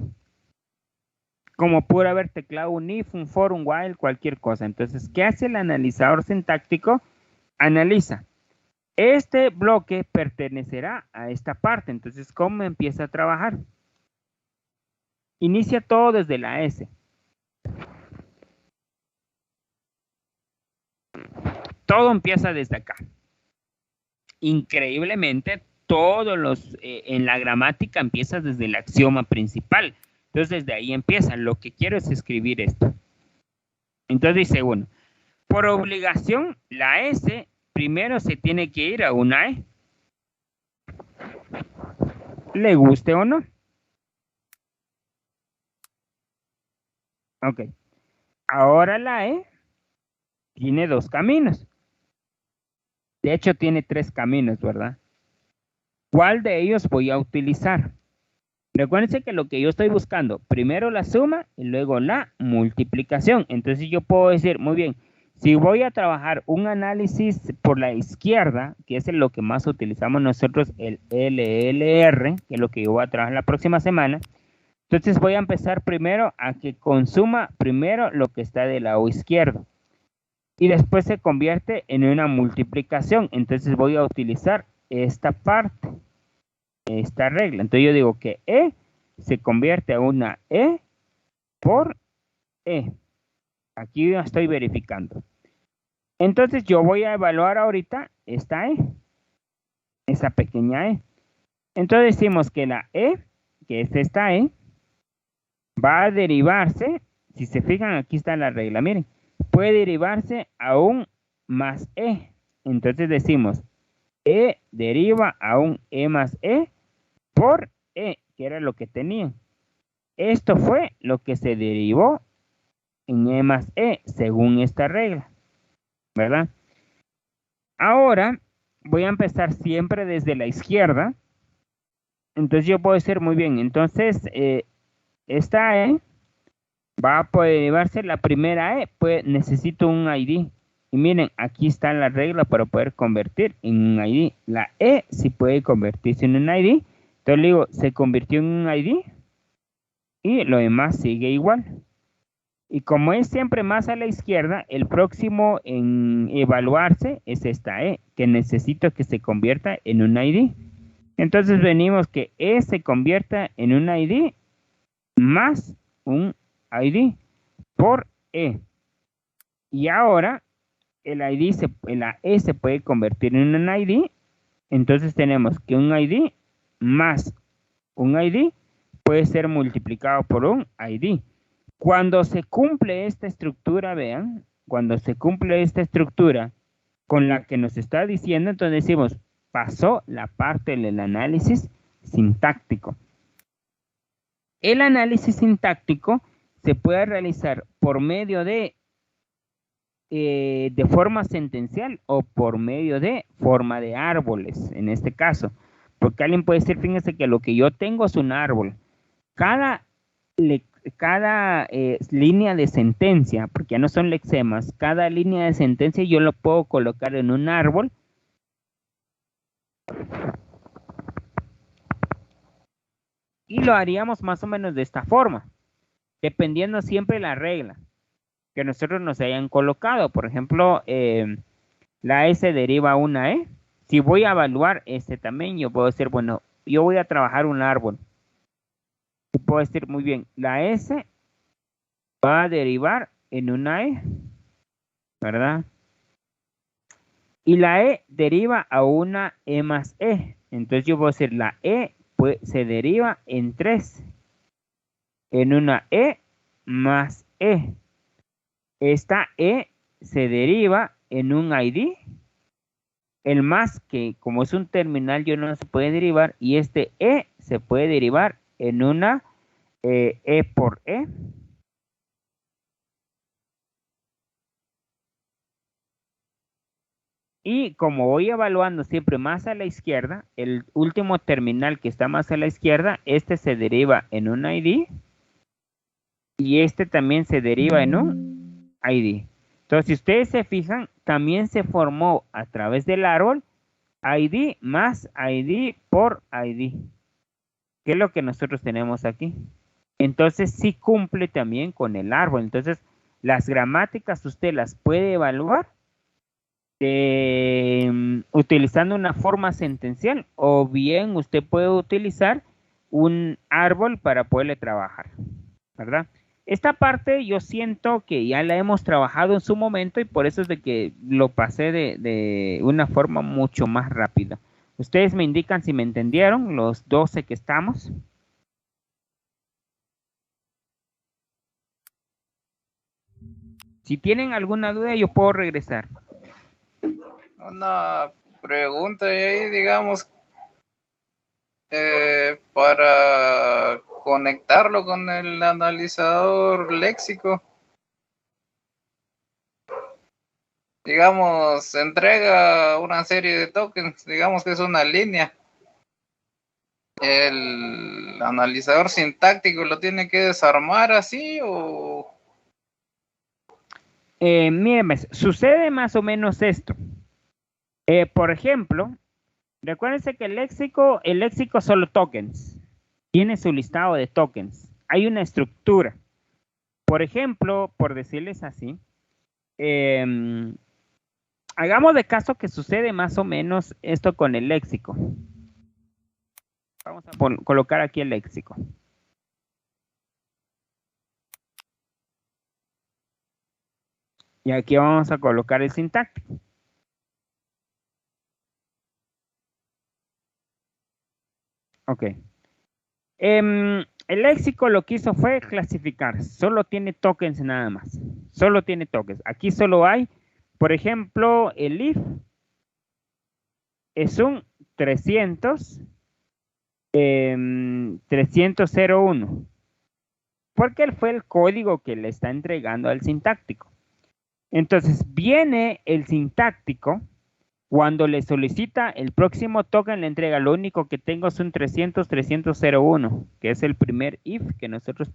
como pudo haber teclado un if, un for, un while, cualquier cosa. Entonces, ¿qué hace el analizador sintáctico? Analiza. Este bloque pertenecerá a esta parte. Entonces, ¿cómo empieza a trabajar? Inicia todo desde la S. Todo empieza desde acá. Increíblemente, todos los en la gramática empieza desde el axioma principal. Entonces, desde ahí empieza. Lo que quiero es escribir esto. Entonces dice uno, por obligación, la S primero se tiene que ir a una E. ¿Le guste o no? Ok. Ahora la E tiene dos caminos. De hecho, tiene tres caminos, ¿verdad? ¿Cuál de ellos voy a utilizar? Recuérdense que lo que yo estoy buscando, primero la suma y luego la multiplicación. Entonces yo puedo decir, muy bien, si voy a trabajar un análisis por la izquierda, que es lo que más utilizamos nosotros, el LLR, que es lo que yo voy a trabajar la próxima semana, entonces voy a empezar primero a que consuma primero lo que está del lado izquierdo. Y después se convierte en una multiplicación. Entonces voy a utilizar esta parte, esta regla. Entonces yo digo que E se convierte a una E por E. Aquí yo estoy verificando. Entonces yo voy a evaluar ahorita esta E, esa pequeña E. Entonces decimos que la E, que es esta E, va a derivarse, si se fijan aquí está la regla, miren, puede derivarse a un más E. Entonces decimos E deriva a un E más E por E, que era lo que tenía. Esto fue lo que se derivó en E más E, según esta regla, ¿verdad? Ahora voy a empezar siempre desde la izquierda. Entonces yo puedo decir muy bien, entonces esta E va a poder derivarse la primera E, pues necesito un ID. Y miren, aquí está la regla para poder convertir en un ID. La E sí puede convertirse en un ID. Entonces le digo, se convirtió en un ID y lo demás sigue igual. Y como es siempre más a la izquierda, el próximo en evaluarse es esta E, que necesito que se convierta en un ID. Entonces venimos que E se convierta en un ID más un ID por E. Y ahora la E se puede convertir en un ID. Entonces tenemos que un ID más un ID puede ser multiplicado por un ID. Cuando se cumple esta estructura, vean, cuando se cumple esta estructura con la que nos está diciendo, entonces decimos, pasó la parte del análisis sintáctico. El análisis sintáctico se puede realizar por medio de forma sentencial o por medio de forma de árboles, en este caso. Porque alguien puede decir, fíjense que lo que yo tengo es un árbol. Cada línea de sentencia, porque ya no son lexemas, cada línea de sentencia yo lo puedo colocar en un árbol. Y lo haríamos más o menos de esta forma, dependiendo siempre de la regla que nosotros nos hayan colocado. Por ejemplo, la S deriva a una E. Si voy a evaluar este también, yo puedo decir, bueno, yo voy a trabajar un árbol. Y puedo decir, muy bien, la S va a derivar en una E, ¿verdad? Y la E deriva a una E más E. Entonces yo puedo decir, la E pues, se deriva en 3. En una E más E. Esta E se deriva en un ID. El más que como es un terminal yo no se puede derivar. Y este E se puede derivar en una E por E. Y como voy evaluando siempre más a la izquierda, el último terminal que está más a la izquierda, este se deriva en un ID. Y este también se deriva en un ID. Entonces, si ustedes se fijan, también se formó a través del árbol ID más ID por ID, que es lo que nosotros tenemos aquí. Entonces, sí cumple también con el árbol. Entonces, las gramáticas usted las puede evaluar utilizando una forma sentencial, o bien usted puede utilizar un árbol para poderle trabajar, ¿verdad? Esta parte yo siento que ya la hemos trabajado en su momento y por eso es de que lo pasé de una forma mucho más rápida. Ustedes me indican si me entendieron, los 12 que estamos. Si tienen alguna duda, yo puedo regresar. Una pregunta ahí, digamos, para conectarlo con el analizador léxico. Digamos, entrega una serie de tokens, digamos que es una línea. ¿El analizador sintáctico lo tiene que desarmar así o...? Mírenme, sucede más o menos esto. Por ejemplo, recuérdense que el léxico solo tokens. Tiene su listado de tokens. Hay una estructura. Por ejemplo, por decirles así, hagamos de caso que sucede más o menos esto con el léxico. Vamos a colocar aquí el léxico. Y aquí vamos a colocar el sintáctico. Ok. El léxico lo que hizo fue clasificar. Solo tiene tokens nada más. Solo tiene tokens. Aquí solo hay, por ejemplo, el if es un 300.01. Porque él fue el código que le está entregando al sintáctico. Entonces viene el sintáctico. Cuando le solicita el próximo token, le entrega, lo único que tengo es un 300.01, que es el primer if que nosotros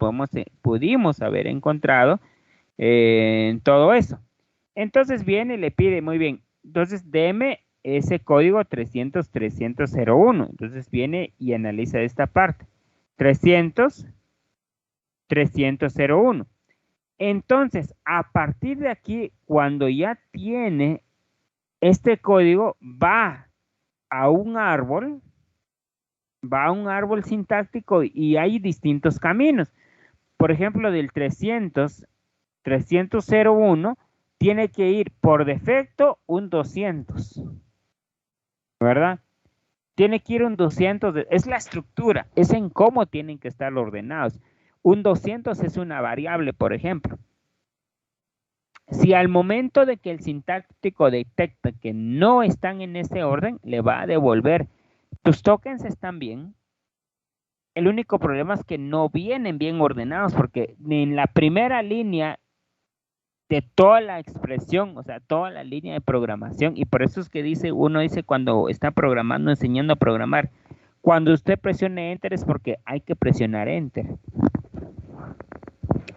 pudimos haber encontrado en todo eso. Entonces viene y le pide, muy bien, entonces deme ese código 300.01. Entonces viene y analiza esta parte. 300.01. Entonces, a partir de aquí, cuando ya tiene este código, va a un árbol sintáctico y hay distintos caminos. Por ejemplo, del 300.01 tiene que ir por defecto un 200, ¿verdad? tiene que ir un 200, es la estructura, es en cómo tienen que estar ordenados. Un 200 es una variable, por ejemplo. Si al momento de que el sintáctico detecta que no están en ese orden, le va a devolver. Tus tokens están bien. El único problema es que no vienen bien ordenados, porque en la primera línea de toda la expresión, o sea, toda la línea de programación, y por eso es que uno dice cuando está programando, enseñando a programar, cuando usted presione Enter es porque hay que presionar Enter.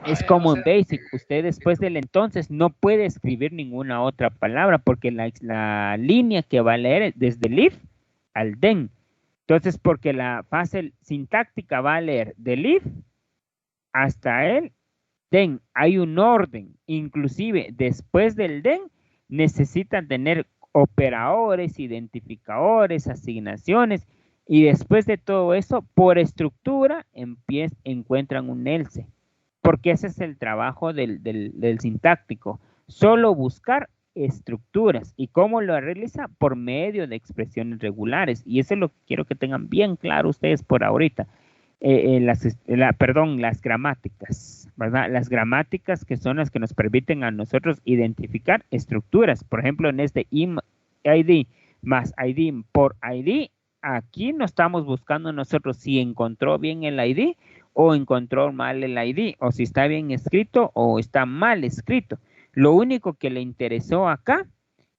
Es como en Basic, usted después del entonces no puede escribir ninguna otra palabra, porque la línea que va a leer es desde el if al then. Entonces, porque la fase sintáctica va a leer del if hasta el then, hay un orden, inclusive después del then necesitan tener operadores, identificadores, asignaciones, y después de todo eso, por estructura, encuentran un else, porque ese es el trabajo del sintáctico, solo buscar estructuras. ¿Y cómo lo realiza? Por medio de expresiones regulares, y eso es lo que quiero que tengan bien claro ustedes por ahorita. Las gramáticas, ¿verdad? Las gramáticas que son las que nos permiten a nosotros identificar estructuras. Por ejemplo, en este ID más ID por ID, aquí no estamos buscando nosotros si encontró bien el ID o encontró mal el ID, o si está bien escrito o está mal escrito. Lo único que le interesó acá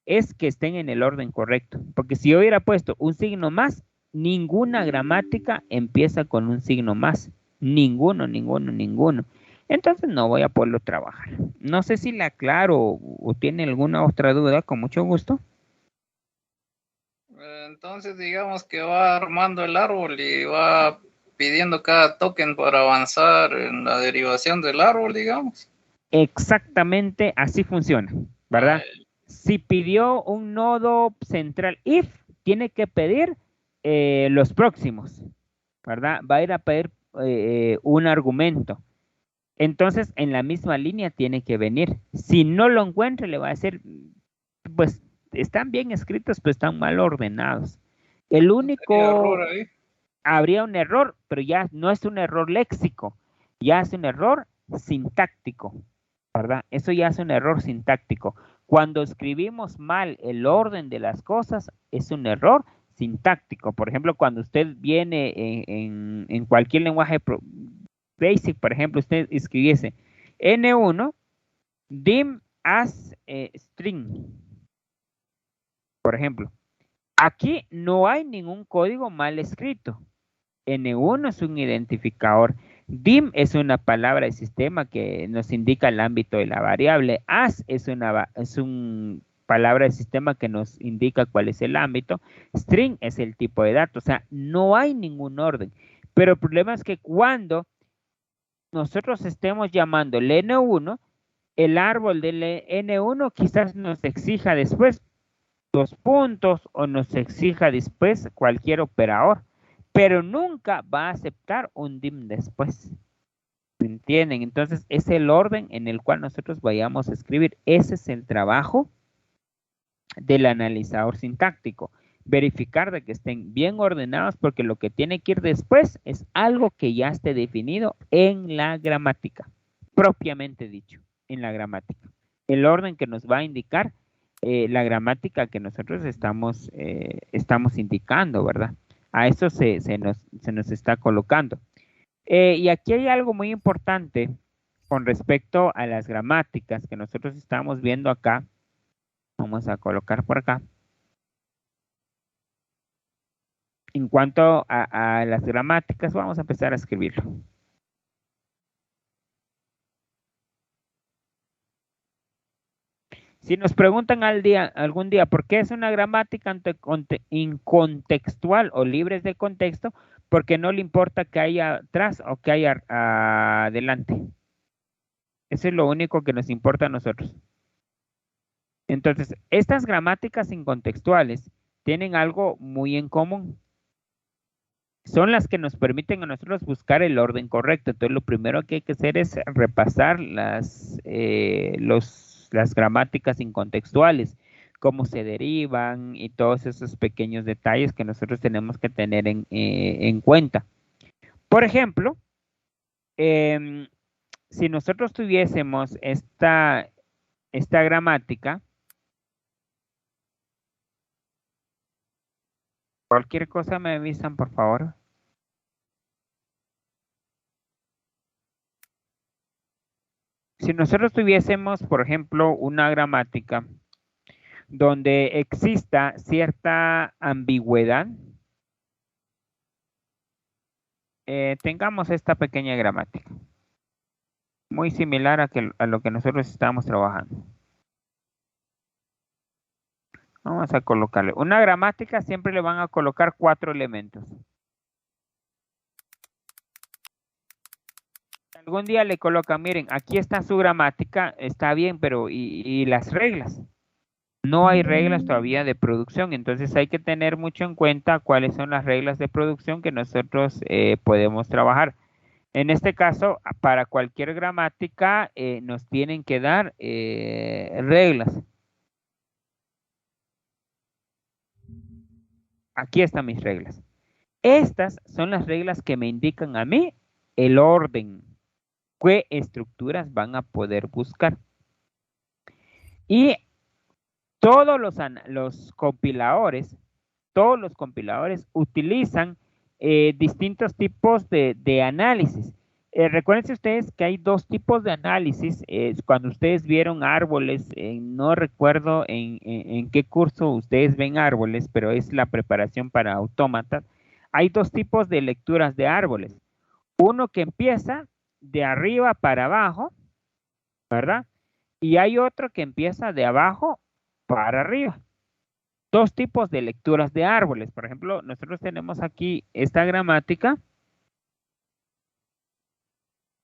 es que estén en el orden correcto, porque si yo hubiera puesto un signo más, ninguna gramática empieza con un signo más. Ninguno. Entonces no voy a poderlo trabajar. No sé si le aclaro o tiene alguna otra duda, con mucho gusto. Entonces digamos que va armando el árbol y va pidiendo cada token para avanzar en la derivación del árbol, digamos. Exactamente así funciona, ¿verdad? Si pidió un nodo central if, tiene que pedir los próximos, ¿verdad? Va a ir a pedir un argumento. Entonces, en la misma línea tiene que venir. Si no lo encuentra, le va a decir, pues, están bien escritos, pero están mal ordenados. El único... Habría un error, pero ya no es un error léxico, ya es un error sintáctico, ¿verdad? Eso ya es un error sintáctico. Cuando escribimos mal el orden de las cosas, es un error sintáctico. Por ejemplo, cuando usted viene en cualquier lenguaje basic, por ejemplo, usted escribiese N1 dim as string, por ejemplo. Aquí no hay ningún código mal escrito. N1 es un identificador. Dim es una palabra de sistema que nos indica el ámbito de la variable. As es una palabra de sistema que nos indica cuál es el ámbito. String es el tipo de datos. O sea, no hay ningún orden. Pero el problema es que cuando nosotros estemos llamando el N1, el árbol del N1 quizás nos exija después 2 puntos o nos exija después cualquier operador, pero nunca va a aceptar un dim después. ¿Me entienden? Entonces es el orden en el cual nosotros vayamos a escribir. Ese es el trabajo del analizador sintáctico. Verificar de que estén bien ordenados, porque lo que tiene que ir después es algo que ya esté definido en la gramática, propiamente dicho, en la gramática. El orden que nos va a indicar la gramática que nosotros estamos indicando, ¿verdad? A eso se nos está colocando. Y aquí hay algo muy importante con respecto a las gramáticas que nosotros estamos viendo acá. Vamos a colocar por acá. En cuanto a las gramáticas, vamos a empezar a escribirlo. Si nos preguntan algún día por qué es una gramática incontextual o libres de contexto, porque no le importa que haya atrás o que haya adelante. Eso es lo único que nos importa a nosotros. Entonces, estas gramáticas incontextuales tienen algo muy en común. Son las que nos permiten a nosotros buscar el orden correcto. Entonces, lo primero que hay que hacer es repasar las gramáticas incontextuales. cómo se derivan y todos esos pequeños detalles que nosotros tenemos que tener en cuenta. Por ejemplo, si nosotros tuviésemos esta gramática, cualquier cosa me avisan, por favor. Si nosotros tuviésemos, por ejemplo, una gramática donde exista cierta ambigüedad, tengamos esta pequeña gramática, muy similar a lo que nosotros estamos trabajando. Vamos a colocarle. Una gramática siempre le van a colocar 4 elementos. Algún día le colocan, miren, aquí está su gramática, está bien, pero ¿y las reglas? No hay reglas todavía de producción, entonces hay que tener mucho en cuenta cuáles son las reglas de producción que nosotros podemos trabajar. En este caso, para cualquier gramática nos tienen que dar reglas. Aquí están mis reglas. Estas son las reglas que me indican a mí el orden, qué estructuras van a poder buscar. Y todos los compiladores utilizan distintos tipos de análisis. Recuerden ustedes que hay 2 tipos de análisis. Cuando ustedes vieron árboles, no recuerdo en qué curso ustedes ven árboles, pero es la preparación para autómatas. Hay 2 tipos de lecturas de árboles. Uno que empieza de arriba para abajo, ¿verdad? Y hay otro que empieza de abajo para arriba. 2 tipos de lecturas de árboles. Por ejemplo, nosotros tenemos aquí esta gramática,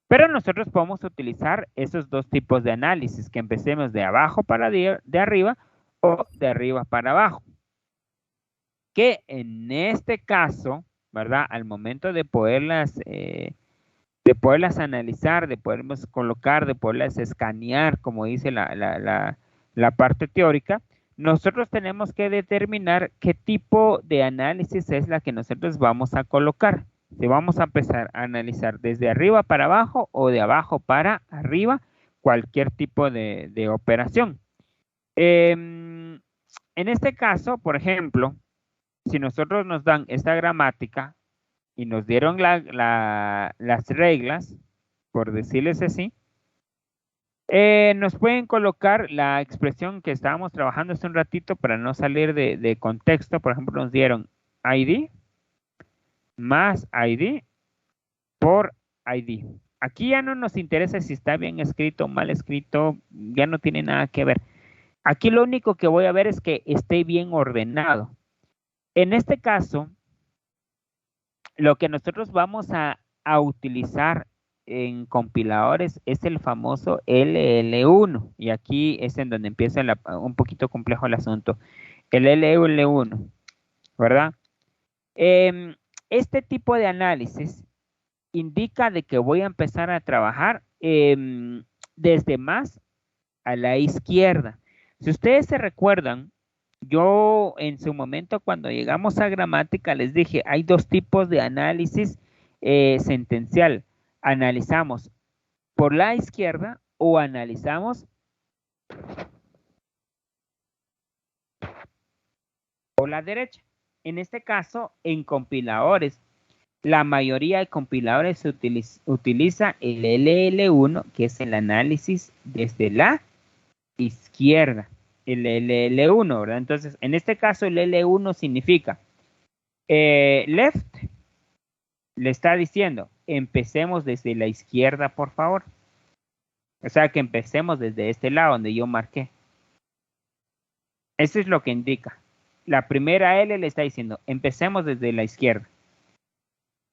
pero nosotros podemos utilizar esos 2 tipos de análisis, que empecemos de abajo para de arriba o de arriba para abajo. Que en este caso, ¿verdad? Al momento de poderlas analizar, de poderlas colocar, de poderlas escanear, como dice la parte teórica, nosotros tenemos que determinar qué tipo de análisis es la que nosotros vamos a colocar. Si vamos a empezar a analizar desde arriba para abajo o de abajo para arriba, cualquier tipo de operación. En este caso, por ejemplo, si nosotros nos dan esta gramática y nos dieron las reglas, por decirles así, nos pueden colocar la expresión que estábamos trabajando hace un ratito para no salir de contexto. Por ejemplo, nos dieron ID más ID por ID. Aquí ya no nos interesa si está bien escrito o mal escrito, ya no tiene nada que ver. Aquí lo único que voy a ver es que esté bien ordenado. En este caso, lo que nosotros vamos a utilizar en compiladores es el famoso LL1, y aquí es en donde empieza un poquito complejo el asunto. El LL1, ¿verdad? Este tipo de análisis indica de que voy a empezar a trabajar desde más a la izquierda. Si ustedes se recuerdan, yo en su momento cuando llegamos a gramática les dije, hay 2 tipos de análisis sentencial. Analizamos por la izquierda o analizamos por la derecha. En este caso, en compiladores, la mayoría de compiladores utiliza el LL1, que es el análisis desde la izquierda. El LL1, ¿verdad? Entonces, en este caso, el L1 significa left, le está diciendo, empecemos desde la izquierda, por favor. O sea, que empecemos desde este lado donde yo marqué. Eso es lo que indica. La primera L le está diciendo, empecemos desde la izquierda.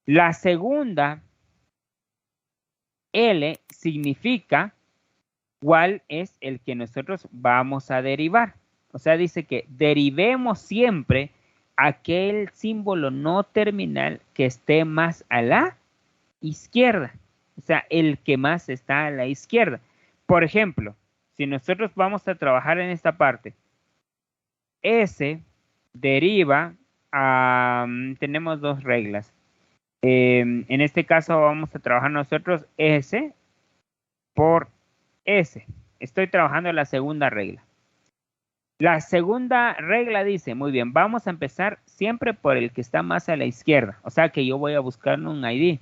La segunda L significa cuál es el que nosotros vamos a derivar. O sea, dice que derivemos siempre aquel símbolo no terminal que esté más a la izquierda. O sea, el que más está a la izquierda. Por ejemplo, si nosotros vamos a trabajar en esta parte, S deriva a... tenemos dos reglas. En este caso vamos a trabajar nosotros S por S. Estoy trabajando la segunda regla. La segunda regla dice, muy bien, vamos a empezar siempre por el que está más a la izquierda. O sea que yo voy a buscar un ID.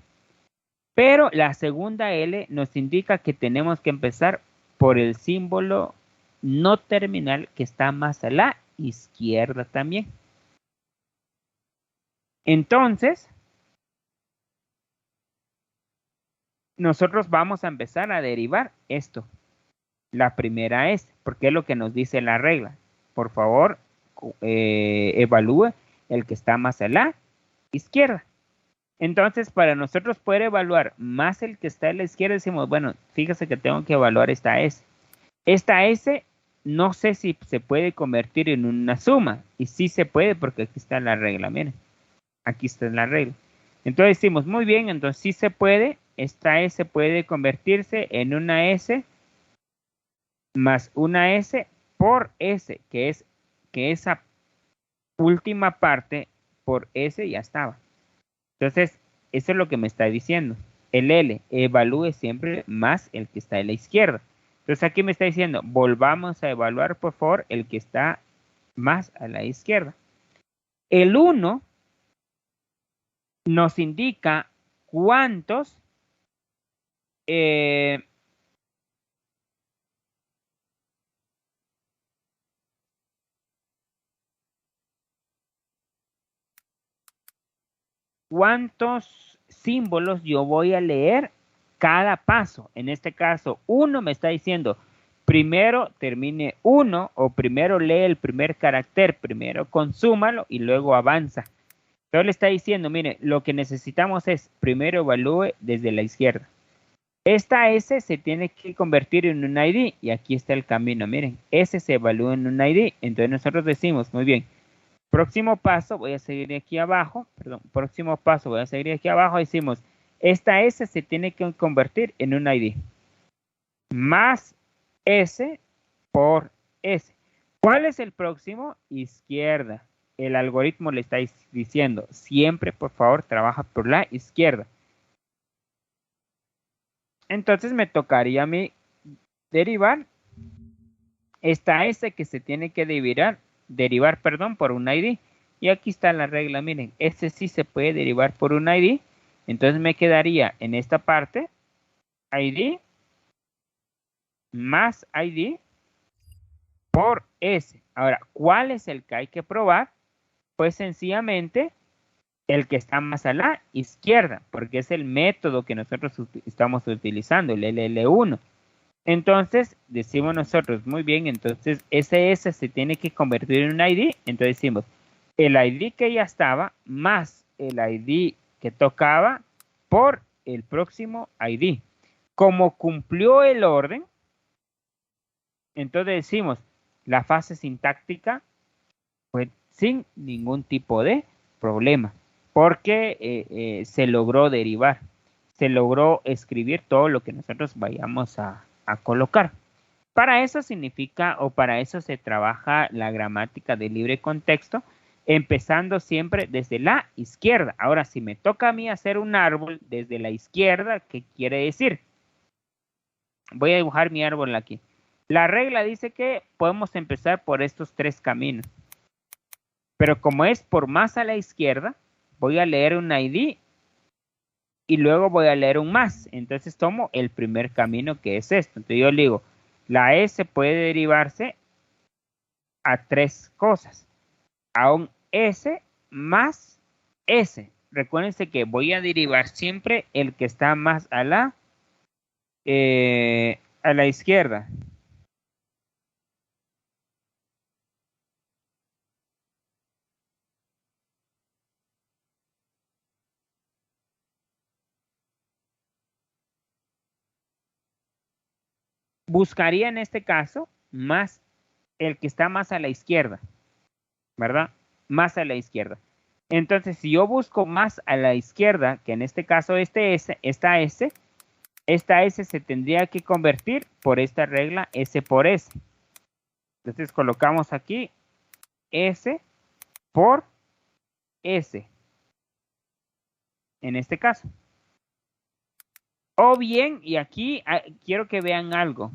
Pero la segunda L nos indica que tenemos que empezar por el símbolo no terminal que está más a la izquierda también. Entonces, nosotros vamos a empezar a derivar esto. La primera es, porque es lo que nos dice la regla. Por favor, evalúe el que está más a la izquierda. Entonces, para nosotros poder evaluar más el que está a la izquierda, decimos, bueno, fíjese que tengo que evaluar esta S. Esta S, no sé si se puede convertir en una suma. Y sí se puede porque aquí está la regla, miren. Aquí está la regla. Entonces decimos, muy bien, entonces sí se puede. Esta S puede convertirse en una S más una S por S, que es que esa última parte por S ya estaba. Entonces, eso es lo que me está diciendo. El L, evalúe siempre más el que está a la izquierda. Entonces, aquí me está diciendo, volvamos a evaluar, por favor, el que está más a la izquierda. El 1 nos indica cuántos cuántos símbolos yo voy a leer cada paso. En este caso, 1 me está diciendo, primero termine 1 o primero lee el primer carácter, primero consúmalo y luego avanza. Entonces le está diciendo, mire, lo que necesitamos es primero evalúe desde la izquierda. Esta S se tiene que convertir en un ID y aquí está el camino. Miren, S se evalúa en un ID. Entonces nosotros decimos, muy bien, próximo paso, voy a seguir aquí abajo, próximo paso, voy a seguir aquí abajo, decimos, esta S se tiene que convertir en un ID. Más S por S. ¿Cuál es el próximo? Izquierda. El algoritmo le está diciendo, siempre, por favor, trabaja por la izquierda. Entonces me tocaría a mí derivar esta S que se tiene que derivar por un ID. Y aquí está la regla, miren, este sí se puede derivar por un ID. Entonces me quedaría en esta parte, ID más ID por S. Ahora, ¿cuál es el que hay que probar? Pues sencillamente el que está más a la izquierda, porque es el método que nosotros estamos utilizando, el LL1. Entonces, decimos nosotros, muy bien, entonces ese S se tiene que convertir en un ID. Entonces decimos, el ID que ya estaba más el ID que tocaba por el próximo ID. Como cumplió el orden, entonces decimos, la fase sintáctica fue sin ningún tipo de problema, porque se logró derivar, se logró escribir todo lo que nosotros vayamos a colocar. Para eso significa, o para eso se trabaja la gramática de libre contexto, empezando siempre desde la izquierda. Ahora, si me toca a mí hacer un árbol desde la izquierda, ¿qué quiere decir? Voy a dibujar mi árbol aquí. La regla dice que podemos empezar por estos 3 caminos. Pero como es por más a la izquierda, voy a leer un ID y luego voy a leer un más. Entonces tomo el primer camino, que es esto. Entonces yo le digo, la S puede derivarse a 3 cosas. A un S más S. Recuérdense que voy a derivar siempre el que está más a la izquierda. Buscaría en este caso más el que está más a la izquierda, ¿verdad? Más a la izquierda. Entonces, si yo busco más a la izquierda, que en este caso esta S se tendría que convertir por esta regla S por S. Entonces colocamos aquí S por S, en este caso. O bien, y aquí quiero que vean algo,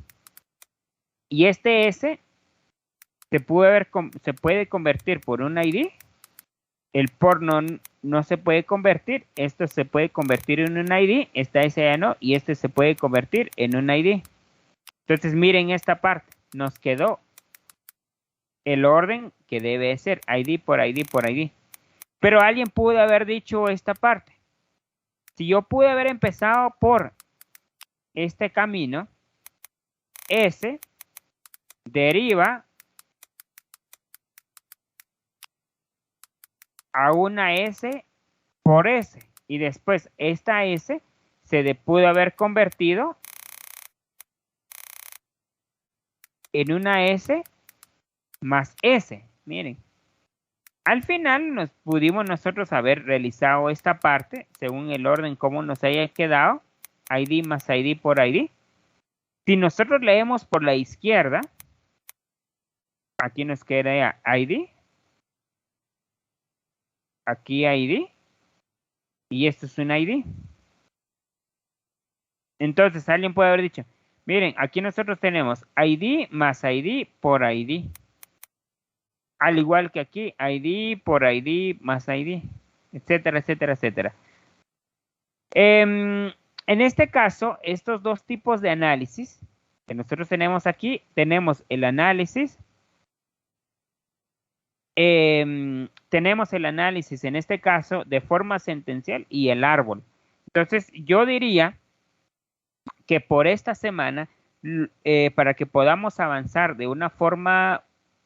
y este S se puede convertir por un ID, el por no se puede convertir, esto se puede convertir en un ID, esta S ya no, y este se puede convertir en un ID. Entonces miren esta parte, nos quedó el orden que debe ser ID por ID por ID. Pero alguien pudo haber dicho esta parte. Si yo pude haber empezado por este camino, S deriva a una S por S. Y después esta S se pudo haber convertido en una S más S. Miren. Al final pudimos nosotros haber realizado esta parte según el orden como nos haya quedado, ID más ID por ID. Si nosotros leemos por la izquierda, aquí nos queda ID, aquí ID, y esto es un ID. Entonces alguien puede haber dicho, miren, aquí nosotros tenemos ID más ID por ID. Al igual que aquí, ID por ID más ID, etcétera, etcétera, etcétera. En este caso, estos dos tipos de análisis que nosotros tenemos aquí, tenemos el análisis, tenemos el análisis en este caso de forma sentencial y el árbol. Entonces, yo diría que por esta semana, para que podamos avanzar de una forma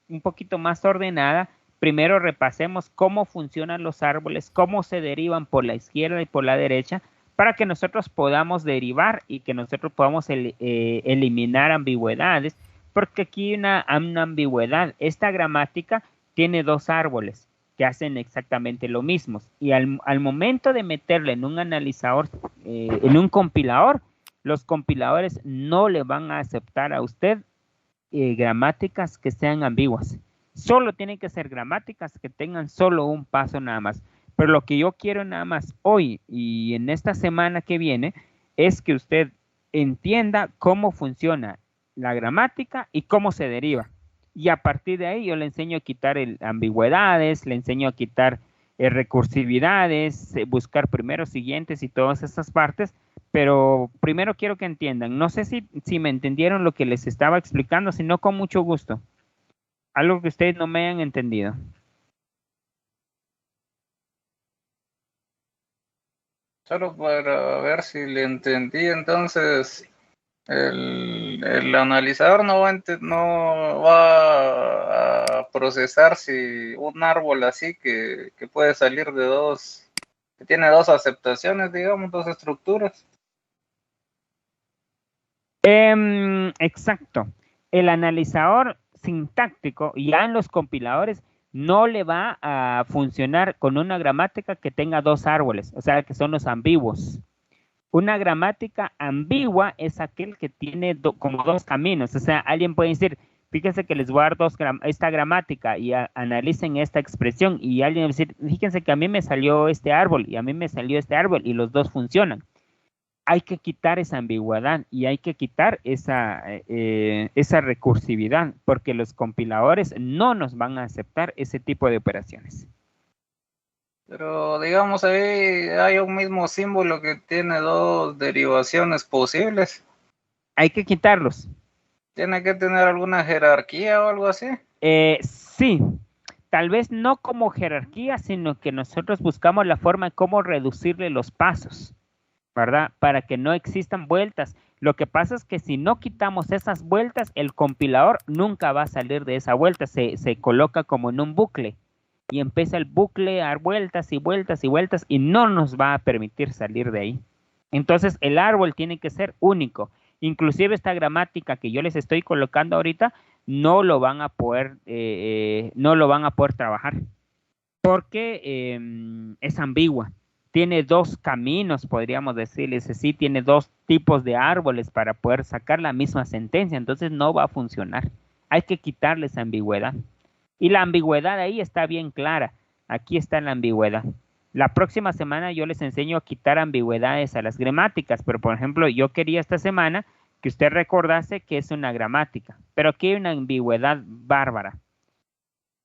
un poquito más ordenada, primero repasemos cómo funcionan los árboles, cómo se derivan por la izquierda y por la derecha, para que nosotros podamos derivar y que nosotros podamos eliminar ambigüedades, porque aquí hay una ambigüedad. Esta gramática tiene dos árboles que hacen exactamente lo mismo, y al momento de meterle en un analizador, en un compilador, los compiladores no le van a aceptar a usted gramáticas que sean ambiguas. Solo tienen que ser gramáticas que tengan solo un paso nada más. Pero lo que yo quiero nada más hoy y en esta semana que viene es que usted entienda cómo funciona la gramática y cómo se deriva. Y a partir de ahí yo le enseño a quitar ambigüedades, le enseño a quitar recursividades, buscar primeros, siguientes y todas esas partes. Pero primero quiero que entiendan, no sé si me entendieron lo que les estaba explicando, sino con mucho gusto. Algo que ustedes no me hayan entendido. Solo para ver si le entendí, entonces el analizador no va a procesar si un árbol así que puede salir de dos, que tiene dos aceptaciones, digamos, dos estructuras. Exacto. El analizador sintáctico ya en los compiladores no le va a funcionar con una gramática que tenga dos árboles, o sea, que son los ambiguos. Una gramática ambigua es aquel que tiene como dos caminos. O sea, alguien puede decir, fíjense que les voy a dar esta gramática y analicen esta expresión. Y alguien va a decir, fíjense que a mí me salió este árbol y a mí me salió este árbol y los dos funcionan. Hay que quitar esa ambigüedad y hay que quitar esa recursividad, porque los compiladores no nos van a aceptar ese tipo de operaciones. Pero digamos ahí hay un mismo símbolo que tiene dos derivaciones posibles. Hay que quitarlos. ¿Tiene que tener alguna jerarquía o algo así? Sí, tal vez no como jerarquía, sino que nosotros buscamos la forma de cómo reducirle los pasos, ¿verdad? Para que no existan vueltas. Lo que pasa es que si no quitamos esas vueltas, el compilador nunca va a salir de esa vuelta, se coloca como en un bucle y empieza el bucle a dar vueltas y vueltas y vueltas y no nos va a permitir salir de ahí. Entonces el árbol tiene que ser único. Inclusive esta gramática que yo les estoy colocando ahorita no lo van a poder trabajar porque es ambigua. Tiene dos caminos, podríamos decirles así, tiene dos tipos de árboles para poder sacar la misma sentencia, entonces no va a funcionar. Hay que quitarle esa ambigüedad. Y la ambigüedad ahí está bien clara. Aquí está la ambigüedad. La próxima semana yo les enseño a quitar ambigüedades a las gramáticas, pero por ejemplo, yo quería esta semana que usted recordase que es una gramática, pero aquí hay una ambigüedad bárbara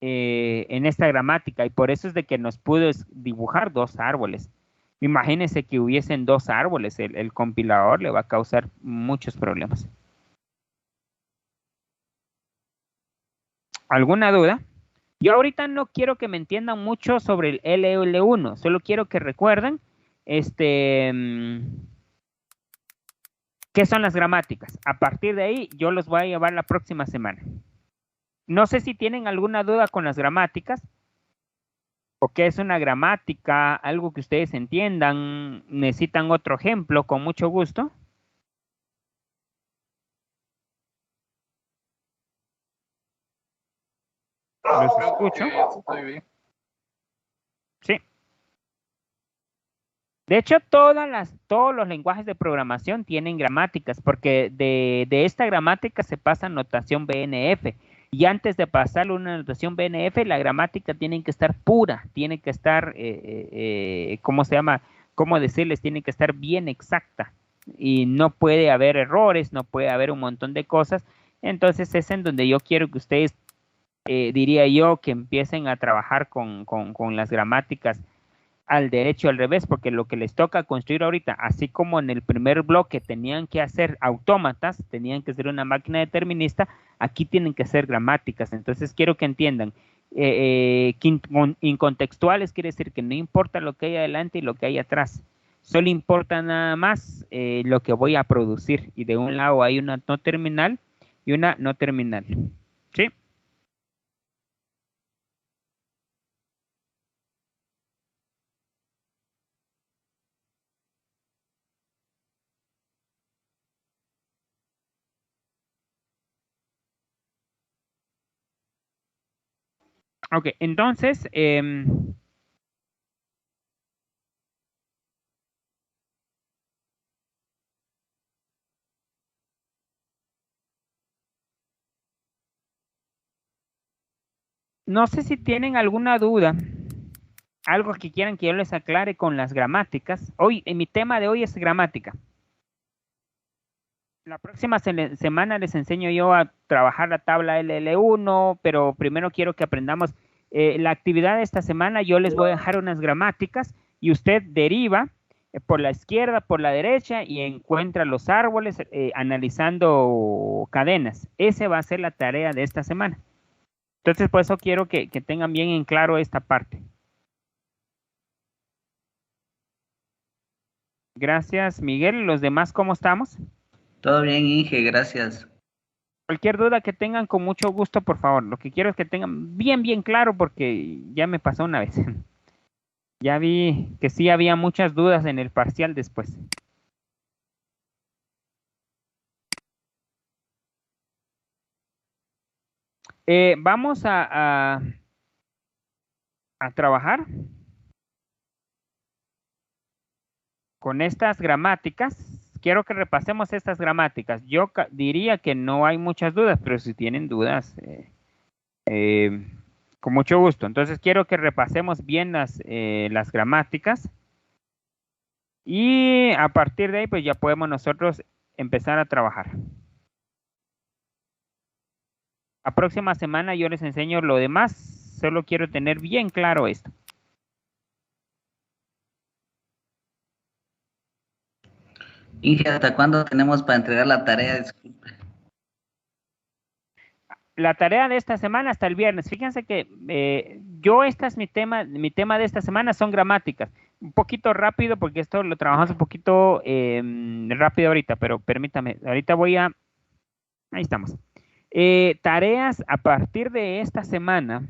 en esta gramática, y por eso es de que nos pudo dibujar dos árboles. Imagínense que hubiesen dos árboles, el compilador le va a causar muchos problemas. ¿Alguna duda? Yo ahorita no quiero que me entiendan mucho sobre el LL1, solo quiero que recuerden qué son las gramáticas. A partir de ahí yo los voy a llevar la próxima semana. No sé si tienen alguna duda con las gramáticas o qué es una gramática, algo que ustedes entiendan, necesitan otro ejemplo, con mucho gusto. Los escucho. Sí. De hecho, todos los lenguajes de programación tienen gramáticas, porque de esta gramática se pasa notación BNF. Y antes de pasar una notación BNF, la gramática tiene que estar pura, tiene que estar, ¿cómo se llama? ¿Cómo decirles? Tiene que estar bien exacta. Y no puede haber errores, no puede haber un montón de cosas. Entonces es en donde yo quiero que ustedes, diría yo, que empiecen a trabajar con las gramáticas al derecho y al revés, porque lo que les toca construir ahorita, así como en el primer bloque tenían que hacer autómatas, tenían que ser una máquina determinista, aquí tienen que ser gramáticas. Entonces quiero que entiendan, incontextuales quiere decir que no importa lo que hay adelante y lo que hay atrás, solo importa nada más lo que voy a producir, y de un lado hay una no terminal y una no terminal. ¿Sí? Ok, entonces, no sé si tienen alguna duda, algo que quieran que yo les aclare con las gramáticas. Hoy, mi tema de hoy es gramática. La próxima semana les enseño yo a trabajar la tabla LL1, pero primero quiero que aprendamos la actividad de esta semana. Yo les voy a dejar unas gramáticas y usted deriva por la izquierda, por la derecha y encuentra los árboles analizando cadenas. Esa va a ser la tarea de esta semana. Entonces, por eso quiero que tengan bien en claro esta parte. Gracias, Miguel. ¿Los demás cómo estamos? Todo bien, Inge, gracias. Cualquier duda que tengan, con mucho gusto, por favor. Lo que quiero es que tengan bien claro, porque ya me pasó una vez. Ya vi que sí había muchas dudas en el parcial después. Vamos a trabajar con estas gramáticas. Quiero que repasemos estas gramáticas. Yo diría que no hay muchas dudas, pero si tienen dudas, con mucho gusto. Entonces quiero que repasemos bien las gramáticas. Y a partir de ahí, pues ya podemos nosotros empezar a trabajar. La próxima semana yo les enseño lo demás. Solo quiero tener bien claro esto. Inge, ¿hasta cuándo tenemos para entregar la tarea? Disculpe. La tarea de esta semana hasta el viernes. Fíjense que esta es mi tema de esta semana son gramáticas. Un poquito rápido porque esto lo trabajamos un poquito rápido ahorita, pero permítame, ahorita ahí estamos. Tareas a partir de esta semana,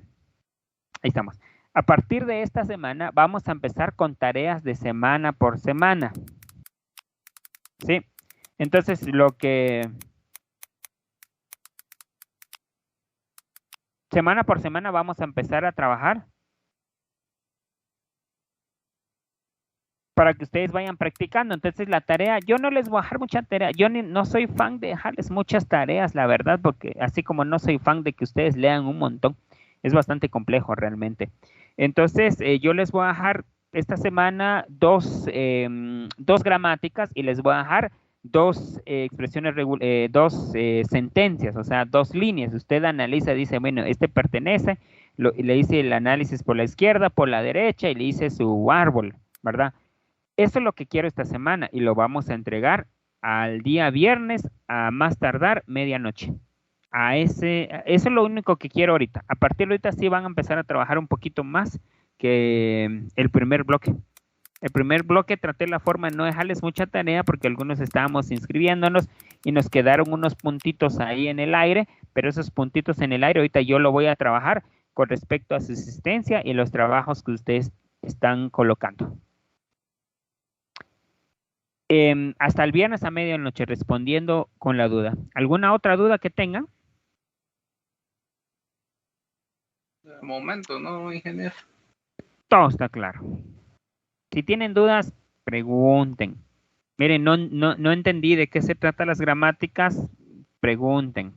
ahí estamos. A partir de esta semana vamos a empezar con tareas de semana por semana. ¿Sí? Entonces semana por semana vamos a empezar a trabajar para que ustedes vayan practicando. Entonces la tarea, yo no les voy a dejar mucha tarea, yo no soy fan de dejarles muchas tareas, la verdad, porque así como no soy fan de que ustedes lean un montón, es bastante complejo realmente. Entonces, yo les voy a dejar esta semana dos gramáticas y les voy a dejar dos dos sentencias, o sea, dos líneas. Usted analiza, dice, bueno, este pertenece, y le hice el análisis por la izquierda, por la derecha y le hice su árbol, ¿verdad? Eso es lo que quiero esta semana y lo vamos a entregar al día viernes a más tardar medianoche. Eso es lo único que quiero ahorita. A partir de ahorita sí van a empezar a trabajar un poquito más que el primer bloque. El primer bloque traté la forma de no dejarles mucha tarea porque algunos estábamos inscribiéndonos y nos quedaron unos puntitos ahí en el aire, pero esos puntitos en el aire ahorita yo lo voy a trabajar con respecto a su asistencia y los trabajos que ustedes están colocando. Hasta el viernes a medianoche respondiendo con la duda. ¿Alguna otra duda que tengan? De momento, ¿no, ingeniero? Todo está claro. Si tienen dudas, pregunten. Miren, no entendí de qué se trata las gramáticas, pregunten.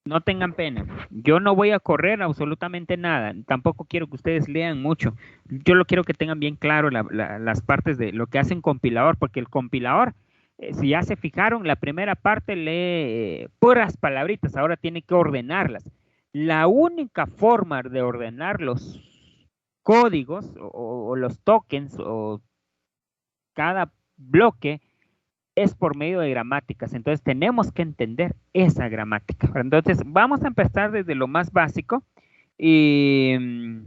No tengan pena. Yo no voy a correr absolutamente nada. Tampoco quiero que ustedes lean mucho. Yo lo quiero que tengan bien claro las partes de lo que hace un compilador, porque el compilador, si ya se fijaron, la primera parte lee puras palabritas, ahora tiene que ordenarlas. La única forma de ordenar los códigos o los tokens o cada bloque es por medio de gramáticas, entonces tenemos que entender esa gramática. Entonces vamos a empezar desde lo más básico y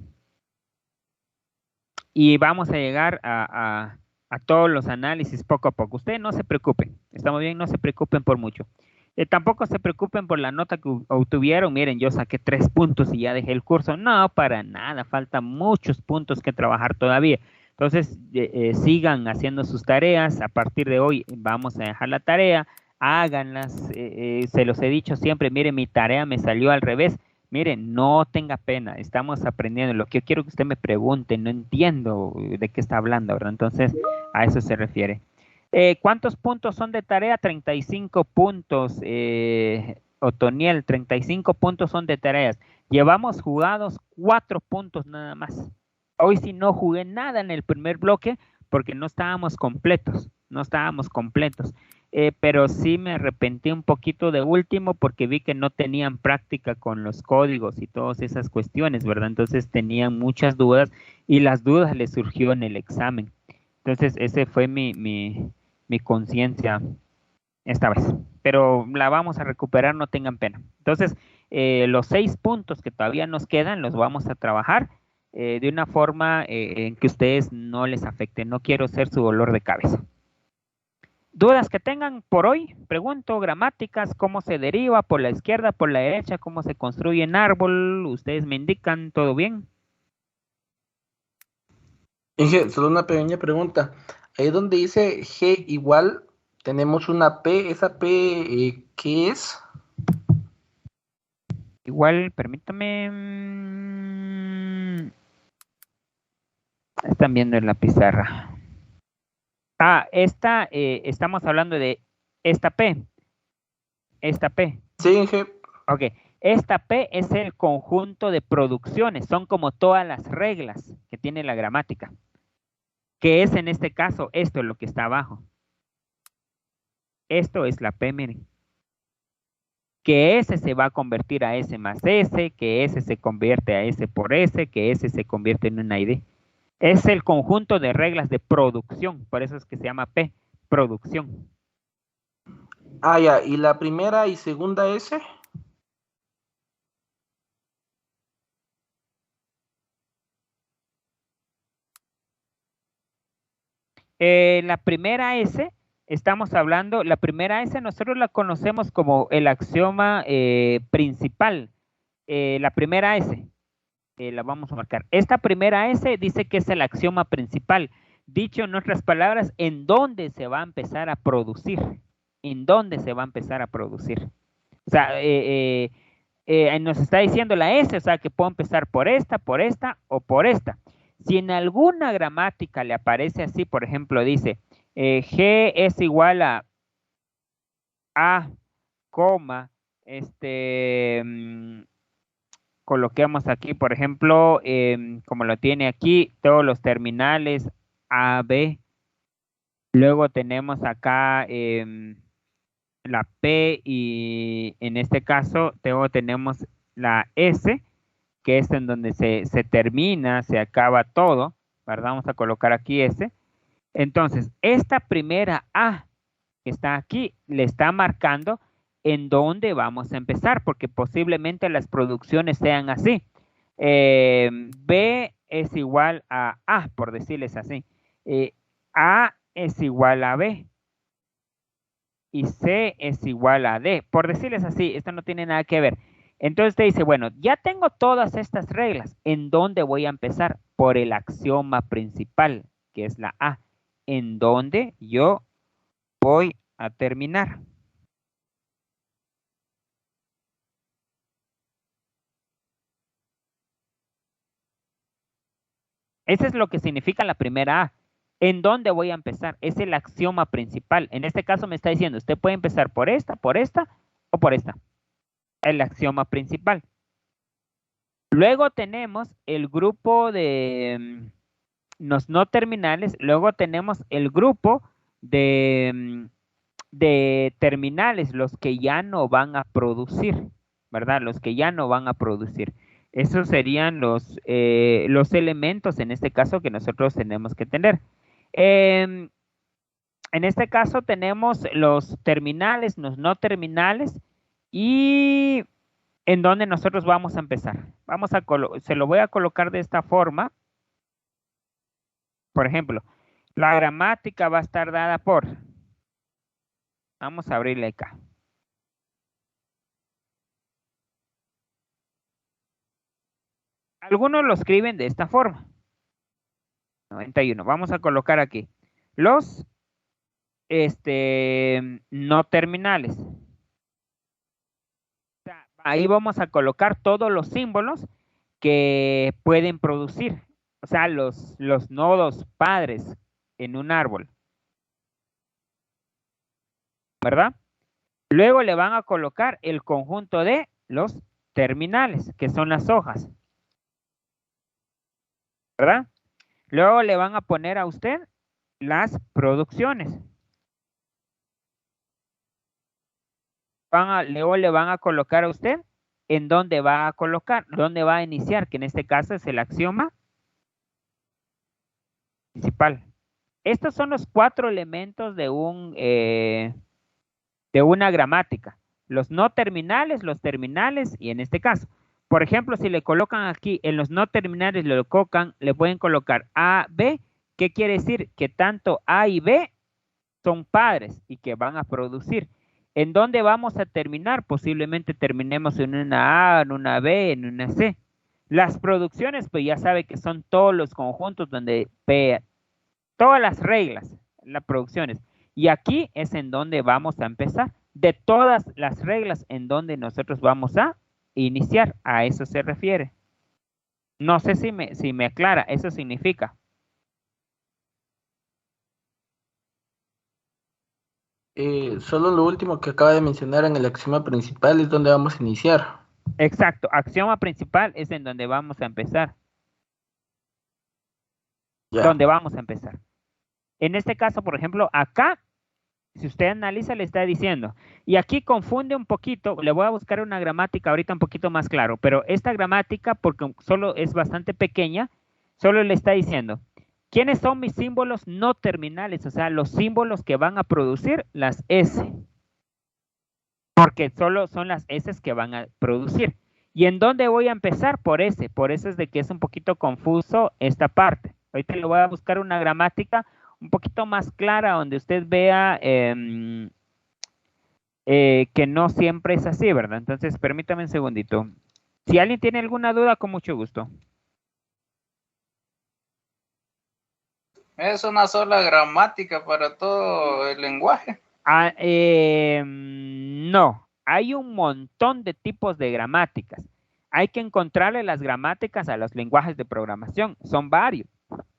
vamos a llegar a todos los análisis poco a poco. Ustedes no se preocupen, estamos bien, no se preocupen por mucho. Tampoco se preocupen por la nota que obtuvieron. Miren, yo saqué 3 puntos y ya dejé el curso. No, para nada, faltan muchos puntos que trabajar todavía. Entonces, sigan haciendo sus tareas. A partir de hoy vamos a dejar la tarea, háganlas. Se los he dicho siempre, miren, mi tarea me salió al revés. Miren, no tenga pena, estamos aprendiendo. Lo que yo quiero que usted me pregunte, no entiendo de qué está hablando, ¿verdad? Entonces, a eso se refiere. ¿Cuántos puntos son de tarea? 35 puntos, Otoniel, 35 puntos son de tareas. Llevamos jugados 4 puntos nada más. Hoy sí no jugué nada en el primer bloque porque no estábamos completos, pero sí me arrepentí un poquito de último porque vi que no tenían práctica con los códigos y todas esas cuestiones, ¿verdad? Entonces tenían muchas dudas y las dudas les surgió en el examen. Entonces ese fue mi conciencia esta vez, pero la vamos a recuperar, no tengan pena. Entonces, los 6 puntos que todavía nos quedan los vamos a trabajar de una forma en que ustedes no les afecte. No quiero ser su dolor de cabeza. ¿Dudas que tengan por hoy? Pregunto, gramáticas, cómo se deriva por la izquierda, por la derecha, cómo se construye en árbol. Ustedes me indican, ¿todo bien? Inge, solo una pequeña pregunta. Ahí donde dice G igual, tenemos una P. ¿Esa P qué es? Igual, permítame. Están viendo en la pizarra. Estamos hablando de esta P. Esta P. Sí, Inge. Ok. Esta P es el conjunto de producciones. Son como todas las reglas que tiene la gramática. ¿Qué es en este caso? Esto es lo que está abajo. Esto es la P, miren. Que S se va a convertir a S más S, que S se convierte a S por S, que S se convierte en una ID. Es el conjunto de reglas de producción, por eso es que se llama P, producción. Ya, ¿y la primera y segunda S? La primera S, estamos hablando, la primera S nosotros la conocemos como el axioma principal. La primera S, la vamos a marcar. Esta primera S dice que es el axioma principal. Dicho en otras palabras, ¿en dónde se va a empezar a producir? ¿En dónde se va a empezar a producir? O sea, nos está diciendo la S, o sea, que puedo empezar por esta o por esta. Si en alguna gramática le aparece así, por ejemplo, dice G es igual a A, coma, coloquemos aquí, por ejemplo, como lo tiene aquí, todos los terminales A, B. Luego tenemos acá la P y en este caso tenemos la S, que es en donde se termina, se acaba todo, ¿verdad? Vamos a colocar aquí S. Entonces, esta primera A que está aquí le está marcando en dónde vamos a empezar, porque posiblemente las producciones sean así. B es igual a A, por decirles así. A es igual a B y C es igual a D. Por decirles así, esto no tiene nada que ver. Entonces te dice, bueno, ya tengo todas estas reglas. ¿En dónde voy a empezar? Por el axioma principal, que es la A. ¿En dónde yo voy a terminar? Eso es lo que significa la primera A. ¿En dónde voy a empezar? Es el axioma principal. En este caso me está diciendo, usted puede empezar por esta o por esta. El axioma principal. Luego tenemos el grupo de los no terminales. Luego tenemos el grupo de terminales, los que ya no van a producir, ¿verdad? Los que ya no van a producir. Esos serían los elementos, en este caso, que nosotros tenemos que tener. En este caso tenemos los terminales, los no terminales y en donde nosotros vamos a empezar. Se lo voy a colocar de esta forma. Por ejemplo, la gramática va a estar dada por... Vamos a abrirle acá. Algunos lo escriben de esta forma. 91. Vamos a colocar aquí los no terminales. Ahí vamos a colocar todos los símbolos que pueden producir. O sea, los nodos padres en un árbol. ¿Verdad? Luego le van a colocar el conjunto de los terminales, que son las hojas. ¿Verdad? Luego le van a poner a usted las producciones. Luego le van a colocar a usted en dónde va a colocar, dónde va a iniciar, que en este caso es el axioma principal. Estos son los 4 elementos de una gramática. Los no terminales, los terminales y en este caso. Por ejemplo, si le colocan aquí en los no terminales, le pueden colocar A, B. ¿Qué quiere decir? Que tanto A y B son padres y que van a producir. ¿En dónde vamos a terminar? Posiblemente terminemos en una A, en una B, en una C. Las producciones, pues ya sabe que son todos los conjuntos donde todas las reglas, las producciones. Y aquí es en donde vamos a empezar. De todas las reglas en donde nosotros vamos a iniciar. A eso se refiere. No sé si me aclara. Eso significa. Solo lo último que acaba de mencionar en el axioma principal es donde vamos a iniciar. Exacto. Axioma principal es en donde vamos a empezar. Ya. Donde vamos a empezar. En este caso, por ejemplo, acá, si usted analiza, le está diciendo, y aquí confunde un poquito, le voy a buscar una gramática ahorita un poquito más claro, pero esta gramática, porque solo es bastante pequeña, solo le está diciendo, ¿quiénes son mis símbolos no terminales? O sea, los símbolos que van a producir las S. Porque solo son las S que van a producir. ¿Y en dónde voy a empezar? Por S. Por eso es de que es un poquito confuso esta parte. Ahorita le voy a buscar una gramática un poquito más clara donde usted vea que no siempre es así, ¿verdad? Entonces, permítame un segundito. Si alguien tiene alguna duda, con mucho gusto. Es una sola gramática para todo el lenguaje. No, hay un montón de tipos de gramáticas. Hay que encontrarle las gramáticas a los lenguajes de programación. Son varios.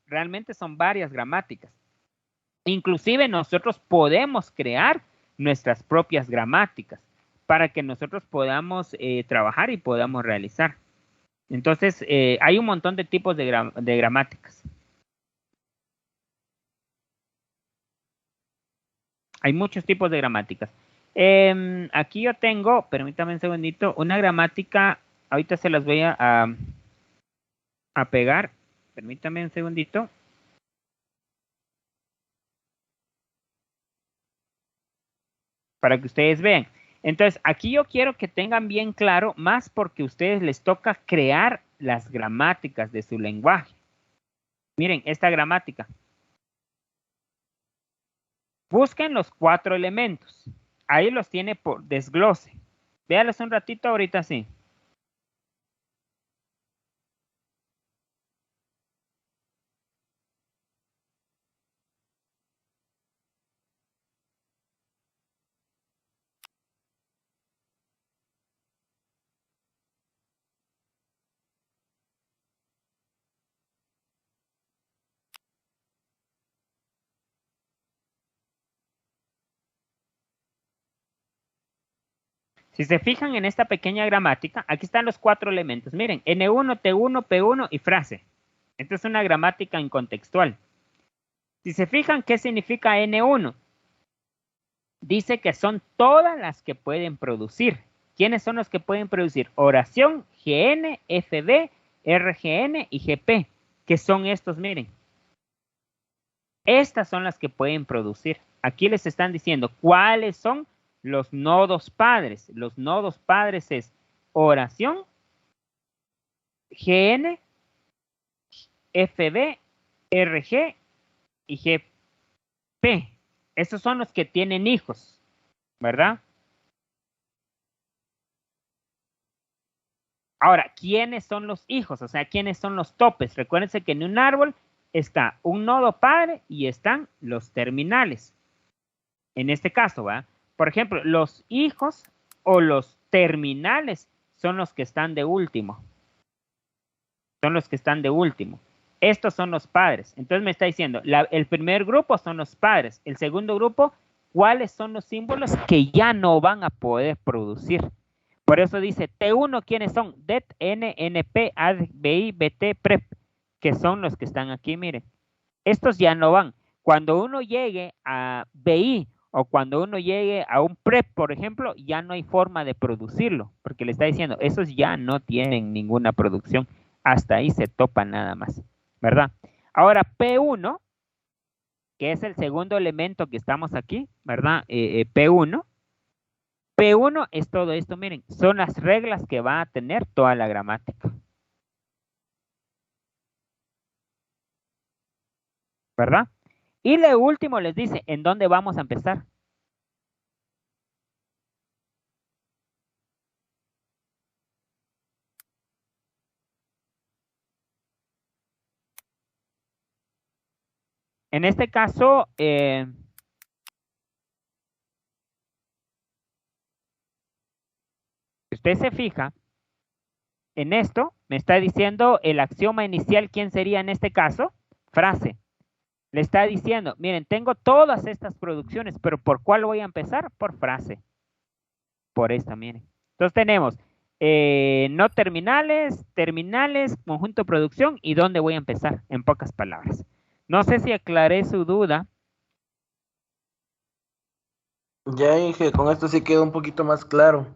Realmente son varias gramáticas. Inclusive nosotros podemos crear nuestras propias gramáticas para que nosotros podamos trabajar y podamos realizar. Entonces, hay un montón de tipos de gramáticas. Hay muchos tipos de gramáticas. Aquí yo tengo, permítame un segundito, una gramática, ahorita se las voy a pegar. Permítame un segundito. Para que ustedes vean. Entonces, aquí yo quiero que tengan bien claro, más porque a ustedes les toca crear las gramáticas de su lenguaje. Miren, esta gramática. Busquen los 4 elementos. Ahí los tiene por desglose. Véanlos un ratito ahorita sí. Si se fijan en esta pequeña gramática, aquí están los 4 elementos. Miren, N1, T1, P1 y frase. Esta es una gramática incontextual. Si se fijan, ¿qué significa N1? Dice que son todas las que pueden producir. ¿Quiénes son los que pueden producir? Oración, GN, FB, RGN y GP. ¿Qué son estos? Miren. Estas son las que pueden producir. Aquí les están diciendo cuáles son los nodos padres. Los nodos padres es oración, GN, FB, RG y GP. Estos son los que tienen hijos, ¿verdad? Ahora, ¿quiénes son los hijos? O sea, ¿quiénes son los topes? Recuérdense que en un árbol está un nodo padre y están los terminales. En este caso, ¿va? Por ejemplo, los hijos o los terminales son los que están de último. Son los que están de último. Estos son los padres. Entonces me está diciendo, el primer grupo son los padres. El segundo grupo, ¿cuáles son los símbolos que ya no van a poder producir? Por eso dice T1, ¿quiénes son? Det, N, NP, AD, BI, BT, PREP, que son los que están aquí, miren. Estos ya no van. Cuando uno llegue a BI o cuando uno llegue a un PREP, por ejemplo, ya no hay forma de producirlo, porque le está diciendo, esos ya no tienen ninguna producción. Hasta ahí se topa nada más, ¿verdad? Ahora, P1, que es el segundo elemento que estamos aquí, ¿verdad? P1. P1 es todo esto, miren, son las reglas que va a tener toda la gramática. ¿Verdad? Y lo último les dice, ¿en dónde vamos a empezar? En este caso, si usted se fija, en esto me está diciendo el axioma inicial, ¿quién sería en este caso? Frase. Le está diciendo, miren, tengo todas estas producciones, pero ¿por cuál voy a empezar? Por frase. Por esta, miren. Entonces tenemos no terminales, terminales, conjunto de producción y dónde voy a empezar, en pocas palabras. No sé si aclaré su duda. Ya dije, con esto sí queda un poquito más claro.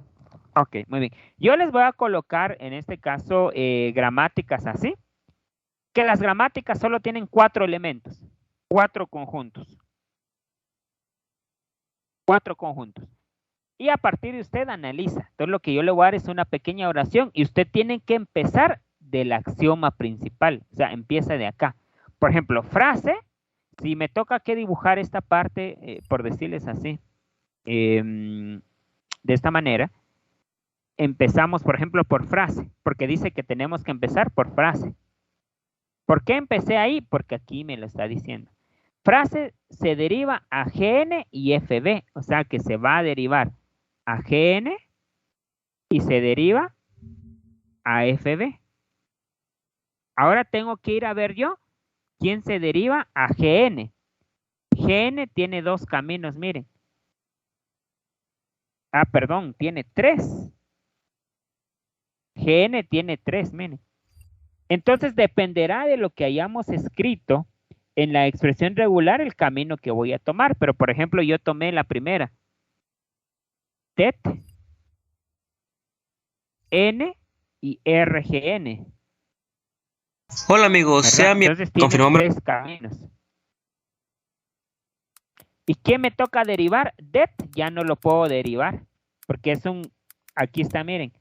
Ok, muy bien. Yo les voy a colocar en este caso gramáticas así, que las gramáticas solo tienen 4 elementos, 4 conjuntos. 4 conjuntos. Y a partir de usted analiza. Entonces lo que yo le voy a dar es una pequeña oración y usted tiene que empezar del axioma principal. O sea, empieza de acá. Por ejemplo, frase, si me toca que dibujar esta parte, por decirles así, de esta manera, empezamos, por ejemplo, por frase, porque dice que tenemos que empezar por frase. ¿Por qué empecé ahí? Porque aquí me lo está diciendo. Frase se deriva a GN y FB, o sea que se va a derivar a GN y se deriva a FB. Ahora tengo que ir a ver yo quién se deriva a GN. GN tiene 2 caminos, miren. perdón, tiene 3. GN tiene 3, miren. Entonces dependerá de lo que hayamos escrito en la expresión regular el camino que voy a tomar. Pero por ejemplo, yo tomé la primera. TET, N y RGN. Hola amigos, Entonces tiene confirmamos. 3 caminos. ¿Y qué me toca derivar? DET ya no lo puedo derivar, porque es aquí está, miren,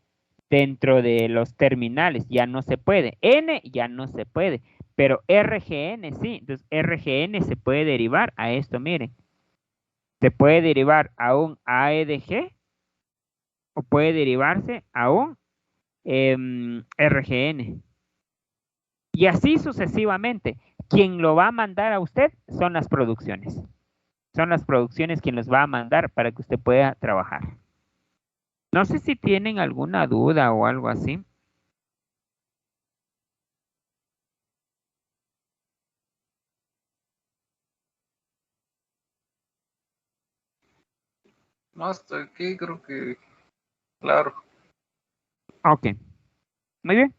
dentro de los terminales ya no se puede. N ya no se puede, pero RGN sí. Entonces RGN se puede derivar a esto, miren. Se puede derivar a un AEDG o puede derivarse a un RGN. Y así sucesivamente. Quien lo va a mandar a usted son las producciones. Son las producciones quien los va a mandar para que usted pueda trabajar. No sé si tienen alguna duda o algo así. No, hasta aquí creo que, claro. Ok. Muy bien.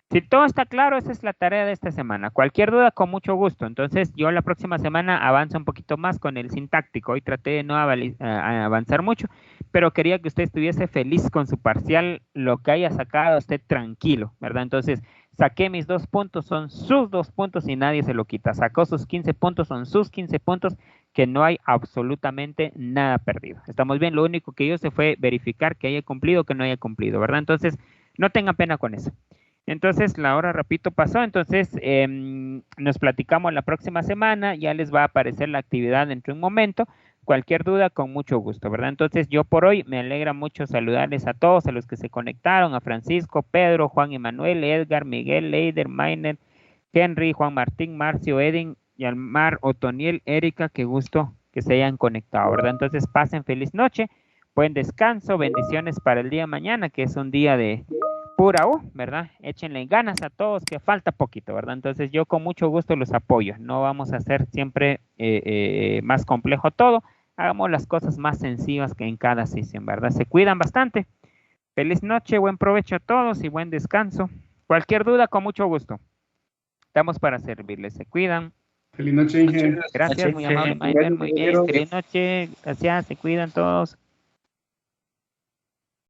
Si todo está claro, esa es la tarea de esta semana. Cualquier duda, con mucho gusto. Entonces, yo la próxima semana avanzo un poquito más con el sintáctico. Hoy traté de no avanzar mucho, pero quería que usted estuviese feliz con su parcial, lo que haya sacado, esté tranquilo, ¿verdad? Entonces, saqué mis 2 puntos, son sus 2 puntos y nadie se lo quita. Sacó sus 15 puntos, son sus 15 puntos, que no hay absolutamente nada perdido. ¿Estamos bien? Lo único que yo se fue verificar que haya cumplido o que no haya cumplido, ¿verdad? Entonces, no tengan pena con eso. Entonces, la hora rapidito pasó, entonces nos platicamos la próxima semana, ya les va a aparecer la actividad dentro de un momento. Cualquier duda, con mucho gusto, ¿verdad? Entonces, yo por hoy me alegra mucho saludarles a todos, a los que se conectaron, a Francisco, Pedro, Juan Emanuel, Edgar, Miguel, Leider, Mainer, Henry, Juan Martín, Marcio, Edin, Yalmar, Otoniel, Erika, qué gusto que se hayan conectado, ¿verdad? Entonces, pasen feliz noche, buen descanso, bendiciones para el día de mañana, que es un día de pura ¿verdad? Échenle ganas a todos, que falta poquito, ¿verdad? Entonces yo con mucho gusto los apoyo. No vamos a hacer siempre más complejo todo. Hagamos las cosas más sencillas que en cada sesión, ¿verdad? Se cuidan bastante. Feliz noche, buen provecho a todos y buen descanso. Cualquier duda, con mucho gusto. Estamos para servirles. Se cuidan. Feliz noche, Inge. Gracias, muy amable, Maynard. Muy bien. Feliz noche. Gracias, se cuidan todos.